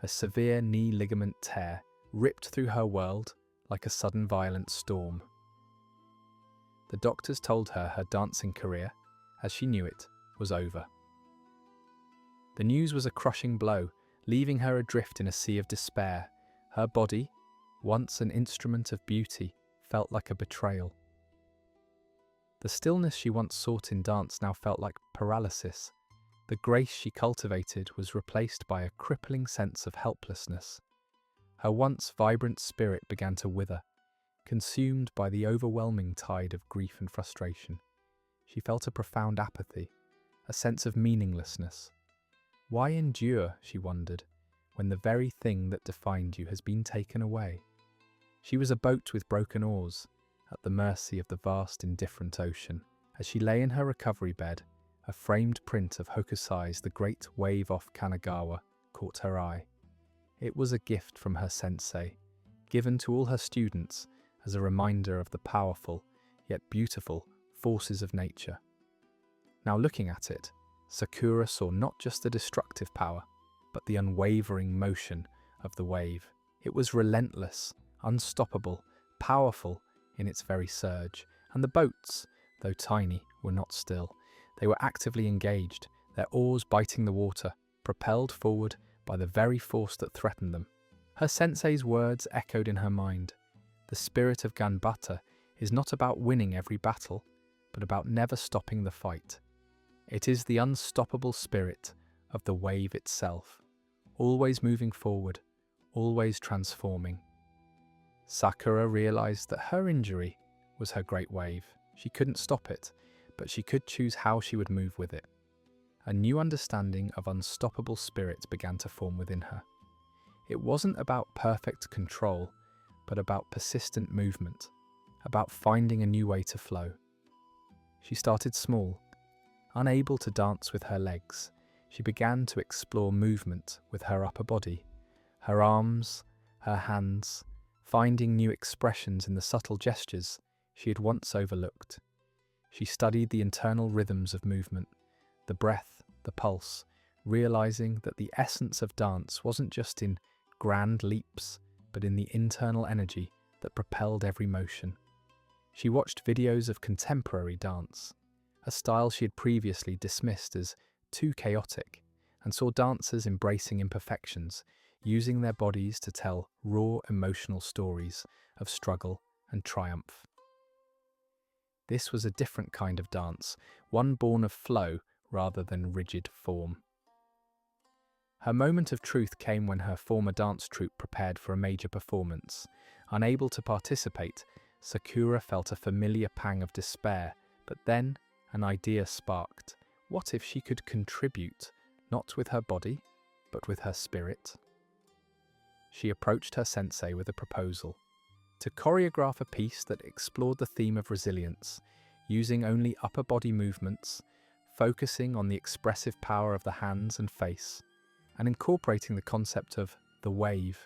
a severe knee ligament tear, ripped through her world like a sudden violent storm. The doctors told her her dancing career, as she knew it, was over. The news was a crushing blow, leaving her adrift in a sea of despair. Her body, once an instrument of beauty, felt like a betrayal. The stillness she once sought in dance now felt like paralysis. The grace she cultivated was replaced by a crippling sense of helplessness. Her once vibrant spirit began to wither, consumed by the overwhelming tide of grief and frustration. She felt a profound apathy, a sense of meaninglessness. Why endure, she wondered, when the very thing that defined you has been taken away? She was a boat with broken oars, at the mercy of the vast indifferent ocean. As she lay in her recovery bed, a framed print of Hokusai's The Great Wave off Kanagawa caught her eye. It was a gift from her sensei, given to all her students as a reminder of the powerful, yet beautiful, forces of nature. Now looking at it, Sakura saw not just the destructive power, but the unwavering motion of the wave. It was relentless, unstoppable, powerful in its very surge, and the boats, though tiny, were not still. They were actively engaged, their oars biting the water, propelled forward by the very force that threatened them. Her sensei's words echoed in her mind. The spirit of Ganbata is not about winning every battle, but about never stopping the fight. It is the unstoppable spirit of the wave itself, always moving forward, always transforming. Sakura realized that her injury was her great wave. She couldn't stop it, but she could choose how she would move with it. A new understanding of unstoppable spirit began to form within her. It wasn't about perfect control, but about persistent movement, about finding a new way to flow. She started small. Unable to dance with her legs, she began to explore movement with her upper body, her arms, her hands, finding new expressions in the subtle gestures she had once overlooked. She studied the internal rhythms of movement, the breath, the pulse, realizing that the essence of dance wasn't just in grand leaps, but in the internal energy that propelled every motion. She watched videos of contemporary dance, a style she had previously dismissed as too chaotic, and saw dancers embracing imperfections, using their bodies to tell raw emotional stories of struggle and triumph. This was a different kind of dance, one born of flow rather than rigid form. Her moment of truth came when her former dance troupe prepared for a major performance. Unable to participate, Sakura felt a familiar pang of despair, but then an idea sparked. What if she could contribute, not with her body, but with her spirit? She approached her sensei with a proposal to choreograph a piece that explored the theme of resilience, using only upper body movements, focusing on the expressive power of the hands and face, and incorporating the concept of the wave,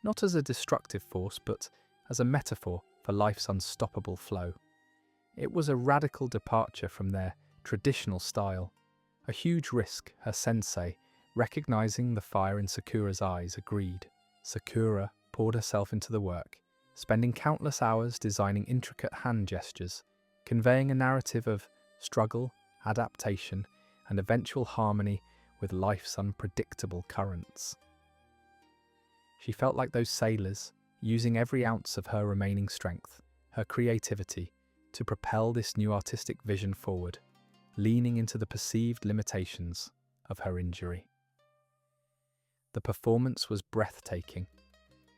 not as a destructive force, but as a metaphor for life's unstoppable flow. It was a radical departure from their traditional style, a huge risk. Her sensei, recognizing the fire in Sakura's eyes, agreed. Sakura poured herself into the work, spending countless hours designing intricate hand gestures, conveying a narrative of struggle, adaptation, and eventual harmony with life's unpredictable currents. She felt like those sailors, using every ounce of her remaining strength, her creativity, to propel this new artistic vision forward, leaning into the perceived limitations of her injury. The performance was breathtaking.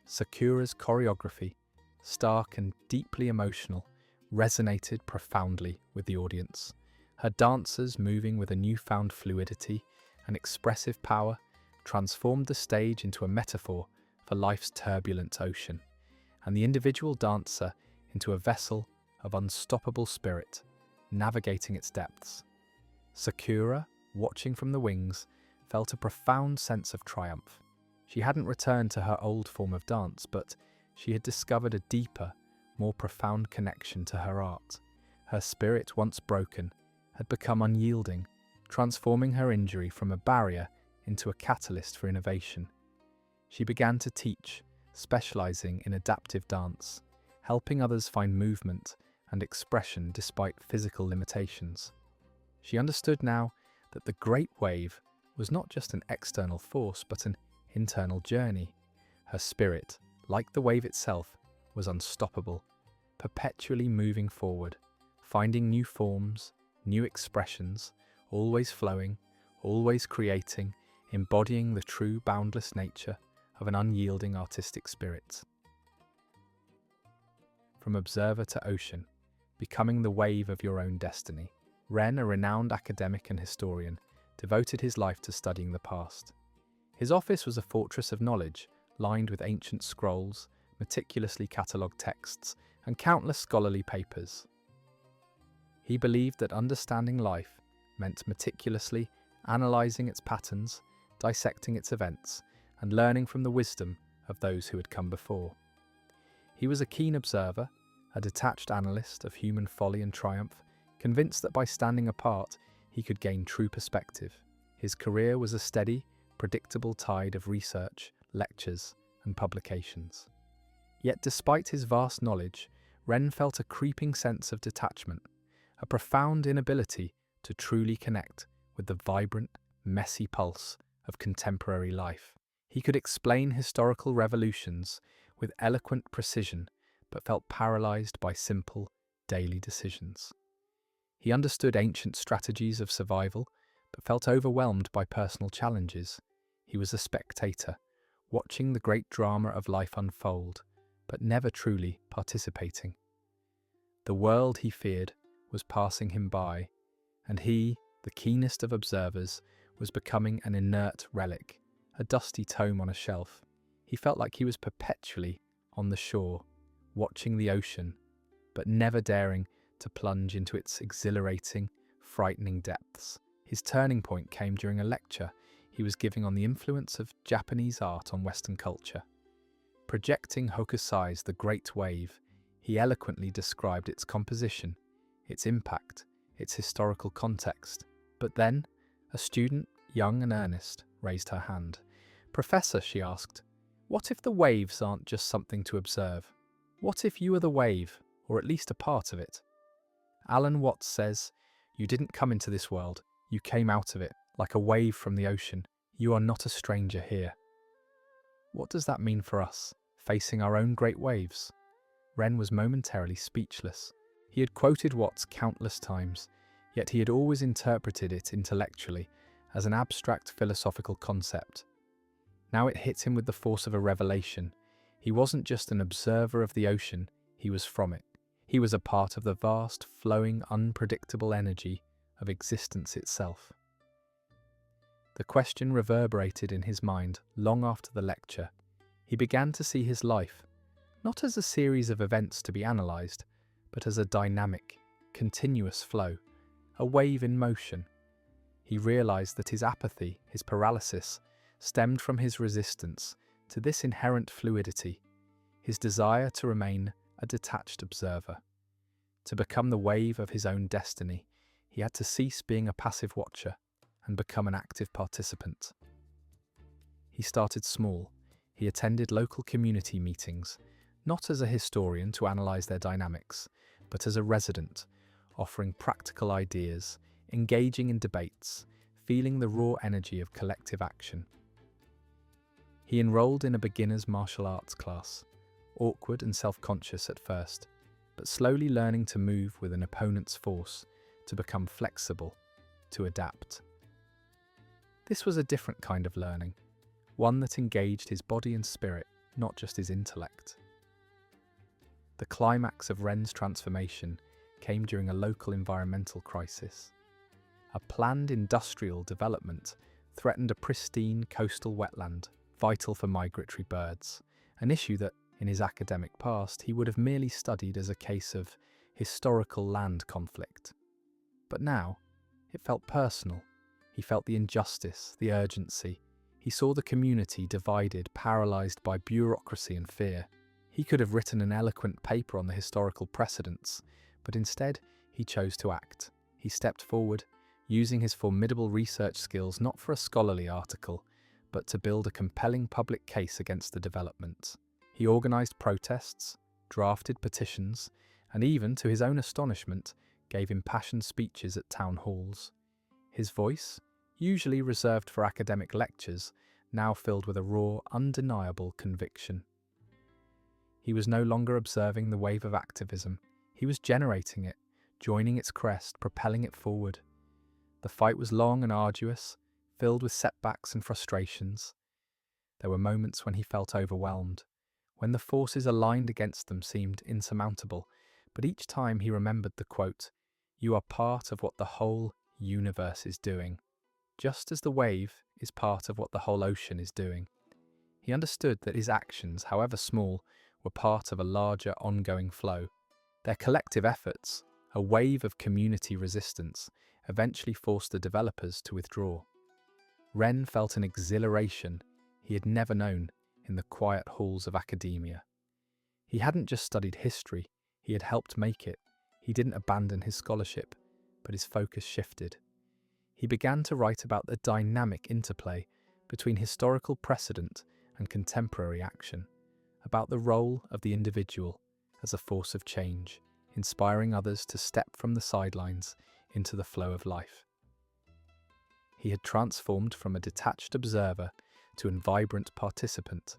Sakura's choreography, stark and deeply emotional, resonated profoundly with the audience. Her dancers, moving with a newfound fluidity and expressive power, transformed the stage into a metaphor for life's turbulent ocean, and the individual dancer into a vessel of unstoppable spirit, navigating its depths. Sakura, watching from the wings, felt a profound sense of triumph. She hadn't returned to her old form of dance, but she had discovered a deeper, more profound connection to her art. Her spirit, once broken, had become unyielding, transforming her injury from a barrier into a catalyst for innovation. She began to teach, specializing in adaptive dance, helping others find movement and expression despite physical limitations. She understood now that the Great Wave was not just an external force, but an internal journey. Her spirit, like the wave itself, was unstoppable, perpetually moving forward, finding new forms, new expressions, always flowing, always creating, embodying the true boundless nature of an unyielding artistic spirit. From observer to ocean, becoming the wave of your own destiny, Ren, a renowned academic and historian, devoted his life to studying the past. His office was a fortress of knowledge, lined with ancient scrolls, meticulously catalogued texts, and countless scholarly papers. He believed that understanding life meant meticulously analysing its patterns, dissecting its events, and learning from the wisdom of those who had come before. He was a keen observer, a detached analyst of human folly and triumph, convinced that by standing apart, he could gain true perspective. His career was a steady, predictable tide of research, lectures, and publications. Yet despite his vast knowledge, Ren felt a creeping sense of detachment, a profound inability to truly connect with the vibrant, messy pulse of contemporary life. He could explain historical revolutions with eloquent precision, but felt paralyzed by simple, daily decisions. He understood ancient strategies of survival, but felt overwhelmed by personal challenges. He was a spectator, watching the great drama of life unfold, but never truly participating. The world, he feared, was passing him by, and he, the keenest of observers, was becoming an inert relic, a dusty tome on a shelf. He felt like he was perpetually on the shore, watching the ocean, but never daring to plunge into its exhilarating, frightening depths. His turning point came during a lecture he was giving on the influence of Japanese art on Western culture. Projecting Hokusai's The Great Wave, he eloquently described its composition, its impact, its historical context. But then, a student, young and earnest, raised her hand. "Professor," she asked, "what if the waves aren't just something to observe? What if you are the wave, or at least a part of it?" Alan Watts says, "You didn't come into this world, you came out of it, like a wave from the ocean. You are not a stranger here." What does that mean for us, facing our own great waves? Ren was momentarily speechless. He had quoted Watts countless times, yet he had always interpreted it intellectually as an abstract philosophical concept. Now it hit him with the force of a revelation. He wasn't just an observer of the ocean, he was from it. He was a part of the vast, flowing, unpredictable energy of existence itself. The question reverberated in his mind long after the lecture. He began to see his life not as a series of events to be analysed, but as a dynamic, continuous flow, a wave in motion. He realised that his apathy, his paralysis, stemmed from his resistance to this inherent fluidity, his desire to remain a detached observer. To become the wave of his own destiny, he had to cease being a passive watcher and become an active participant. He started small. He attended local community meetings, not as a historian to analyse their dynamics, but as a resident, offering practical ideas, engaging in debates, feeling the raw energy of collective action. He enrolled in a beginner's martial arts class, awkward and self-conscious at first, but slowly learning to move with an opponent's force, to become flexible, to adapt. This was a different kind of learning, one that engaged his body and spirit, not just his intellect. The climax of Ren's transformation came during a local environmental crisis. A planned industrial development threatened a pristine coastal wetland, vital for migratory birds, an issue that, in his academic past, he would have merely studied as a case of historical land conflict. But now, it felt personal. He felt the injustice, the urgency. He saw the community divided, paralysed by bureaucracy and fear. He could have written an eloquent paper on the historical precedents, but instead he chose to act. He stepped forward, using his formidable research skills not for a scholarly article, but to build a compelling public case against the development. He organised protests, drafted petitions, and even, to his own astonishment, gave impassioned speeches at town halls. His voice, usually reserved for academic lectures, now filled with a raw, undeniable conviction. He was no longer observing the wave of activism. He was generating it, joining its crest, propelling it forward. The fight was long and arduous, filled with setbacks and frustrations. There were moments when he felt overwhelmed, when the forces aligned against them seemed insurmountable, but each time he remembered the quote, "You are part of what the whole universe is doing," just as the wave is part of what the whole ocean is doing. He understood that his actions, however small, were part of a larger ongoing flow. Their collective efforts, a wave of community resistance, eventually forced the developers to withdraw. Ren felt an exhilaration he had never known in the quiet halls of academia. He hadn't just studied history, he had helped make it. He didn't abandon his scholarship, but his focus shifted. He began to write about the dynamic interplay between historical precedent and contemporary action, about the role of the individual as a force of change, inspiring others to step from the sidelines into the flow of life. He had transformed from a detached observer to a vibrant participant,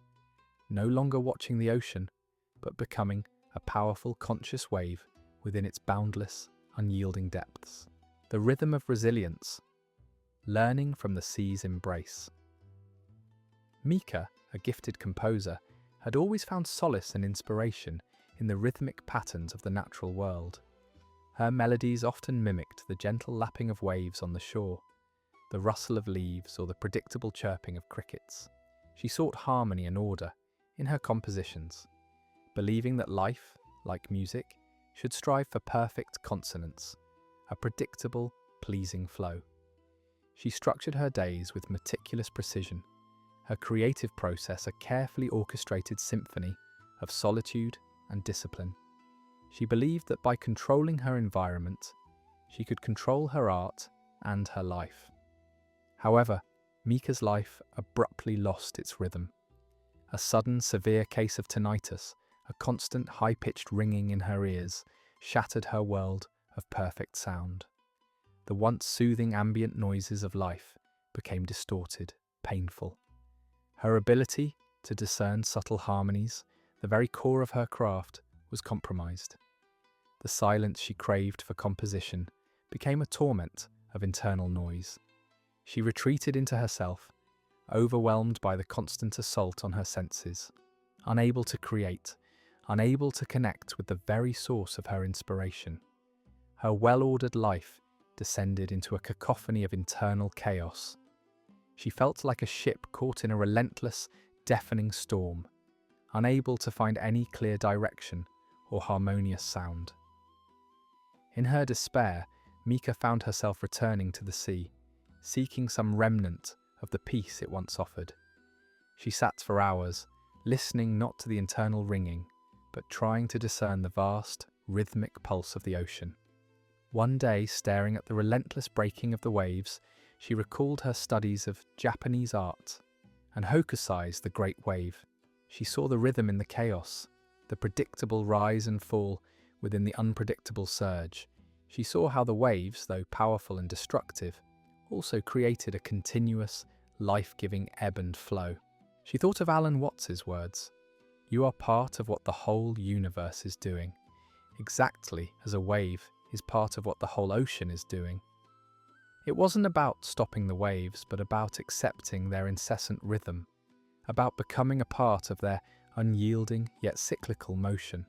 no longer watching the ocean, but becoming a powerful conscious wave within its boundless, unyielding depths. The rhythm of resilience, learning from the sea's embrace. Mika, a gifted composer, had always found solace and inspiration in the rhythmic patterns of the natural world. Her melodies often mimicked the gentle lapping of waves on the shore, the rustle of leaves, or the predictable chirping of crickets. She sought harmony and order in her compositions, believing that life, like music, should strive for perfect consonance, a predictable, pleasing flow. She structured her days with meticulous precision, her creative process a carefully orchestrated symphony of solitude and discipline. She believed that by controlling her environment, she could control her art and her life. However, Mika's life abruptly lost its rhythm. A sudden, severe case of tinnitus, a constant high-pitched ringing in her ears, shattered her world of perfect sound. The once soothing ambient noises of life became distorted, painful. Her ability to discern subtle harmonies, the very core of her craft, was compromised. The silence she craved for composition became a torment of internal noise. She retreated into herself, overwhelmed by the constant assault on her senses, unable to create, unable to connect with the very source of her inspiration. Her well-ordered life descended into a cacophony of internal chaos. She felt like a ship caught in a relentless, deafening storm, unable to find any clear direction or harmonious sound. In her despair, Mika found herself returning to the sea, seeking some remnant of the peace it once offered. She sat for hours, listening not to the internal ringing, but trying to discern the vast, rhythmic pulse of the ocean. One day, staring at the relentless breaking of the waves, she recalled her studies of Japanese art and Hokusai's The Great Wave. She saw the rhythm in the chaos, the predictable rise and fall within the unpredictable surge. She saw how the waves, though powerful and destructive, also created a continuous, life-giving ebb and flow. She thought of Alan Watts's words, "You are part of what the whole universe is doing, exactly as a wave is part of what the whole ocean is doing." It wasn't about stopping the waves, but about accepting their incessant rhythm, about becoming a part of their unyielding yet cyclical motion.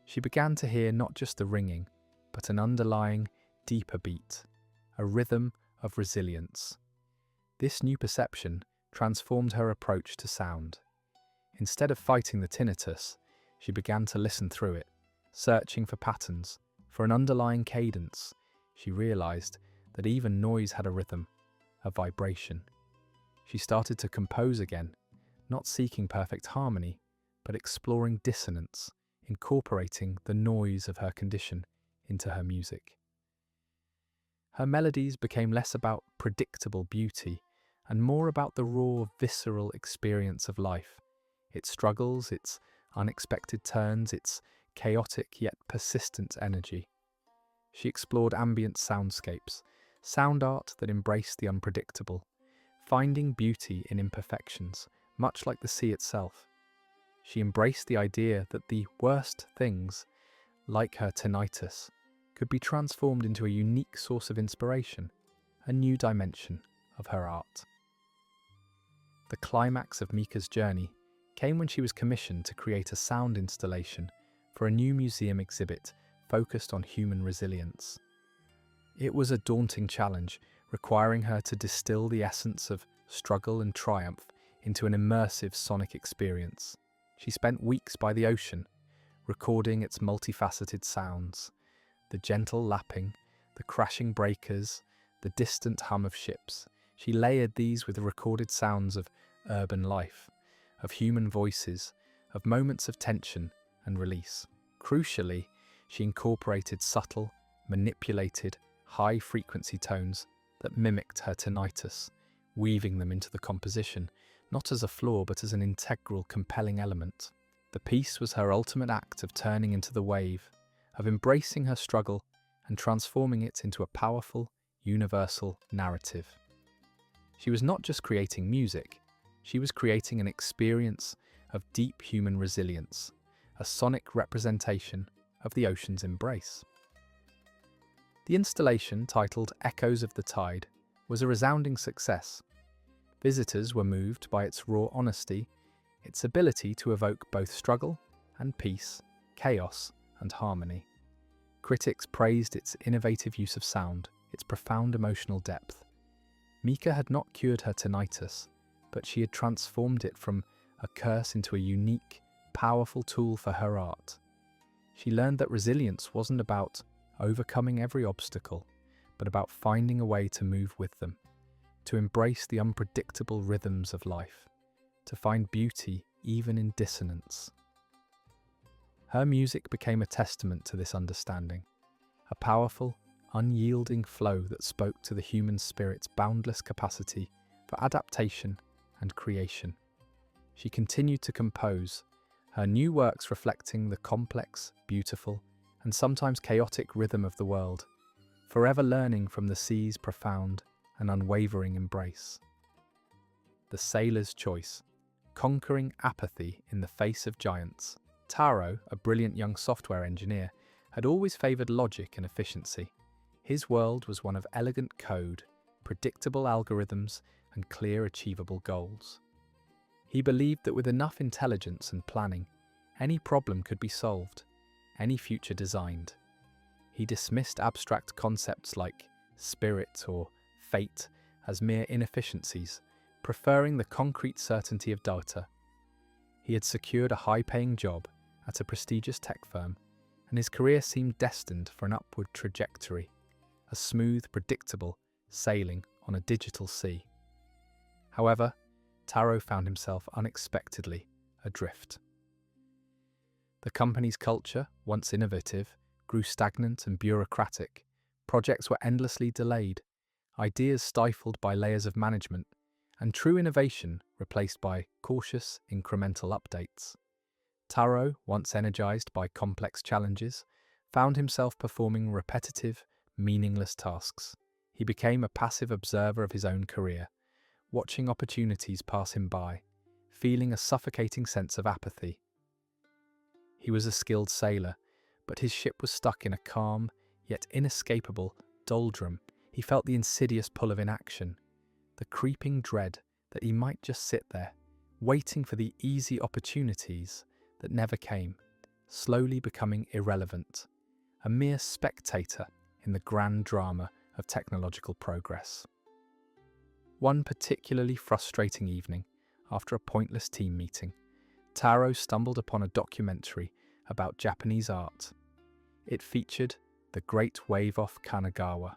She began to hear not just the ringing, but an underlying, deeper beat, a rhythm of resilience. This new perception transformed her approach to sound. Instead of fighting the tinnitus, she began to listen through it, searching for patterns, for an underlying cadence. She realized that even noise had a rhythm, a vibration. She started to compose again, not seeking perfect harmony, but exploring dissonance, incorporating the noise of her condition into her music. Her melodies became less about predictable beauty and more about the raw, visceral experience of life, its struggles, its unexpected turns, its chaotic yet persistent energy. She explored ambient soundscapes, sound art that embraced the unpredictable, finding beauty in imperfections, much like the sea itself. She embraced the idea that the worst things, like her tinnitus, could be transformed into a unique source of inspiration, a new dimension of her art. The climax of Mika's journey came when she was commissioned to create a sound installation for a new museum exhibit focused on human resilience. It was a daunting challenge, requiring her to distill the essence of struggle and triumph into an immersive sonic experience. She spent weeks by the ocean, recording its multifaceted sounds, the gentle lapping, the crashing breakers, the distant hum of ships. She layered these with the recorded sounds of urban life, of human voices, of moments of tension and release. Crucially, she incorporated subtle, manipulated, high-frequency tones that mimicked her tinnitus, weaving them into the composition, not as a flaw but as an integral, compelling element. The piece was her ultimate act of turning into the wave, of embracing her struggle and transforming it into a powerful, universal narrative. She was not just creating music, she was creating an experience of deep human resilience, a sonic representation of the ocean's embrace. The installation, titled Echoes of the Tide, was a resounding success. Visitors were moved by its raw honesty, its ability to evoke both struggle and peace, chaos and harmony. Critics praised its innovative use of sound, its profound emotional depth. Mika had not cured her tinnitus, but she had transformed it from a curse into a unique, powerful tool for her art. She learned that resilience wasn't about overcoming every obstacle, but about finding a way to move with them, to embrace the unpredictable rhythms of life, to find beauty even in dissonance. Her music became a testament to this understanding, a powerful, unyielding flow that spoke to the human spirit's boundless capacity for adaptation and creation. She continued to compose, her new works reflecting the complex, beautiful, and sometimes chaotic rhythm of the world, forever learning from the sea's profound and unwavering embrace. The Sailor's Choice, conquering apathy in the face of giants. Taro, a brilliant young software engineer, had always favoured logic and efficiency. His world was one of elegant code, predictable algorithms, and clear, achievable goals. He believed that with enough intelligence and planning, any problem could be solved, any future designed. He dismissed abstract concepts like spirit, or fate as mere inefficiencies, preferring the concrete certainty of data. He had secured a high-paying job at a prestigious tech firm, and his career seemed destined for an upward trajectory, a smooth, predictable sailing on a digital sea. However, Taro found himself unexpectedly adrift. The company's culture, once innovative, grew stagnant and bureaucratic. Projects were endlessly delayed, ideas stifled by layers of management, and true innovation replaced by cautious, incremental updates. Taro, once energized by complex challenges, found himself performing repetitive, meaningless tasks. He became a passive observer of his own career, watching opportunities pass him by, feeling a suffocating sense of apathy. He was a skilled sailor, but his ship was stuck in a calm, yet inescapable, doldrum. He felt the insidious pull of inaction, the creeping dread that he might just sit there, waiting for the easy opportunities that never came, slowly becoming irrelevant, a mere spectator in the grand drama of technological progress. One particularly frustrating evening, after a pointless team meeting, Taro stumbled upon a documentary about Japanese art. It featured the Great Wave off Kanagawa.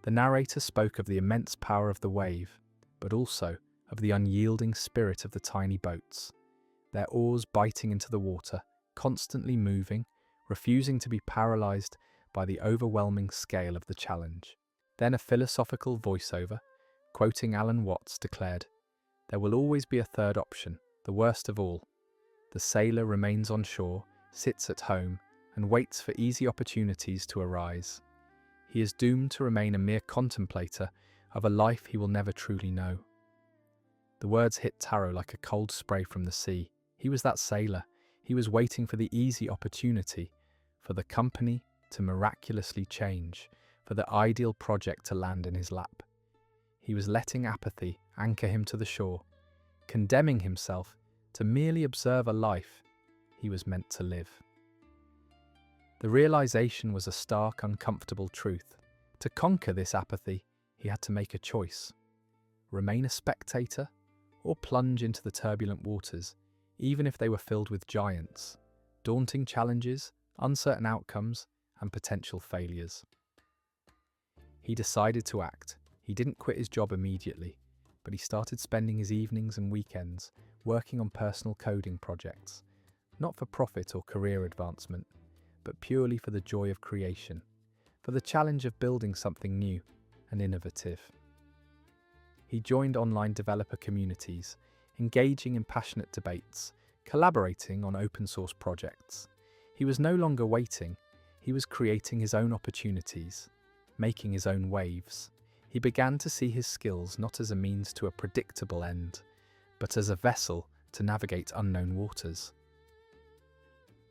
The narrator spoke of the immense power of the wave, but also of the unyielding spirit of the tiny boats, their oars biting into the water, constantly moving, refusing to be paralyzed by the overwhelming scale of the challenge. Then a philosophical voiceover, quoting Alan Watts, declared, "There will always be a third option, the worst of all. The sailor remains on shore, sits at home, and waits for easy opportunities to arise. He is doomed to remain a mere contemplator of a life he will never truly know." The words hit Taro like a cold spray from the sea. He was that sailor. He was waiting for the easy opportunity, for the company to miraculously change, for the ideal project to land in his lap. He was letting apathy anchor him to the shore, condemning himself to merely observe a life he was meant to live. The realization was a stark, uncomfortable truth. To conquer this apathy, he had to make a choice: remain a spectator or plunge into the turbulent waters, even if they were filled with giants, daunting challenges, uncertain outcomes, and potential failures. He decided to act. He didn't quit his job immediately, but he started spending his evenings and weekends working on personal coding projects, not for profit or career advancement, but purely for the joy of creation, for the challenge of building something new and innovative. He joined online developer communities, engaging in passionate debates, collaborating on open-source projects. He was no longer waiting, he was creating his own opportunities, making his own waves. He began to see his skills not as a means to a predictable end, but as a vessel to navigate unknown waters.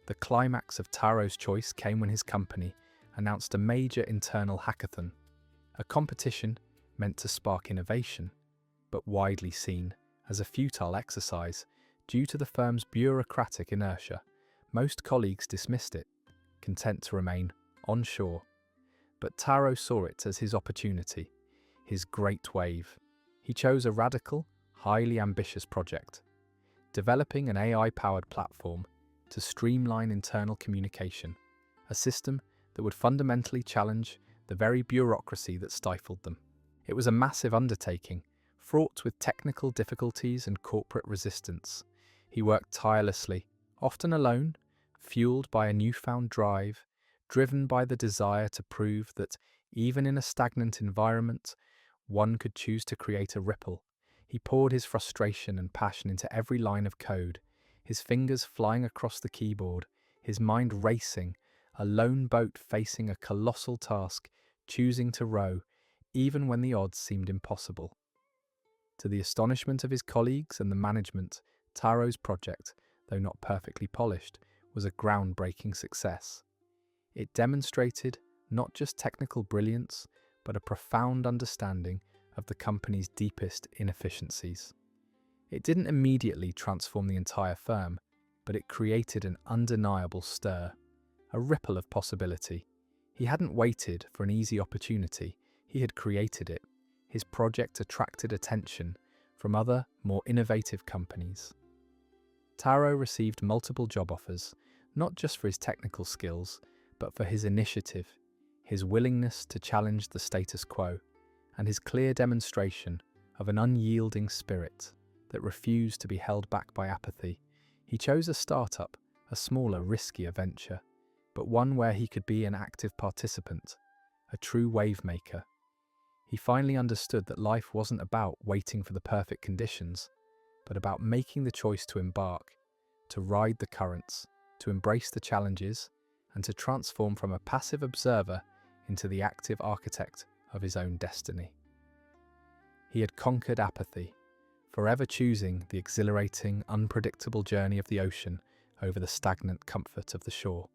The climax of Taro's choice came when his company announced a major internal hackathon, a competition meant to spark innovation, but widely seen as a futile exercise due to the firm's bureaucratic inertia. Most colleagues dismissed it, content to remain onshore. But Taro saw it as his opportunity, his great wave. He chose a radical, highly ambitious project, developing an AI-powered platform to streamline internal communication, a system that would fundamentally challenge the very bureaucracy that stifled them. It was a massive undertaking, fraught with technical difficulties and corporate resistance. He worked tirelessly, often alone, fueled by a newfound drive, driven by the desire to prove that even in a stagnant environment, one could choose to create a ripple. He poured his frustration and passion into every line of code, his fingers flying across the keyboard, his mind racing, a lone boat facing a colossal task, choosing to row, even when the odds seemed impossible. To the astonishment of his colleagues and the management, Taro's project, though not perfectly polished, was a groundbreaking success. It demonstrated not just technical brilliance, but a profound understanding of the company's deepest inefficiencies. It didn't immediately transform the entire firm, but it created an undeniable stir, a ripple of possibility. He hadn't waited for an easy opportunity. he had created it. His project attracted attention from other, more innovative companies. Taro received multiple job offers, not just for his technical skills, but for his initiative, his willingness to challenge the status quo, and his clear demonstration of an unyielding spirit that refused to be held back by apathy. He chose a startup, a smaller, riskier venture, but one where he could be an active participant, a true wave maker. He finally understood that life wasn't about waiting for the perfect conditions, but about making the choice to embark, to ride the currents, to embrace the challenges, and to transform from a passive observer into the active architect of his own destiny. He had conquered apathy, forever choosing the exhilarating, unpredictable journey of the ocean over the stagnant comfort of the shore.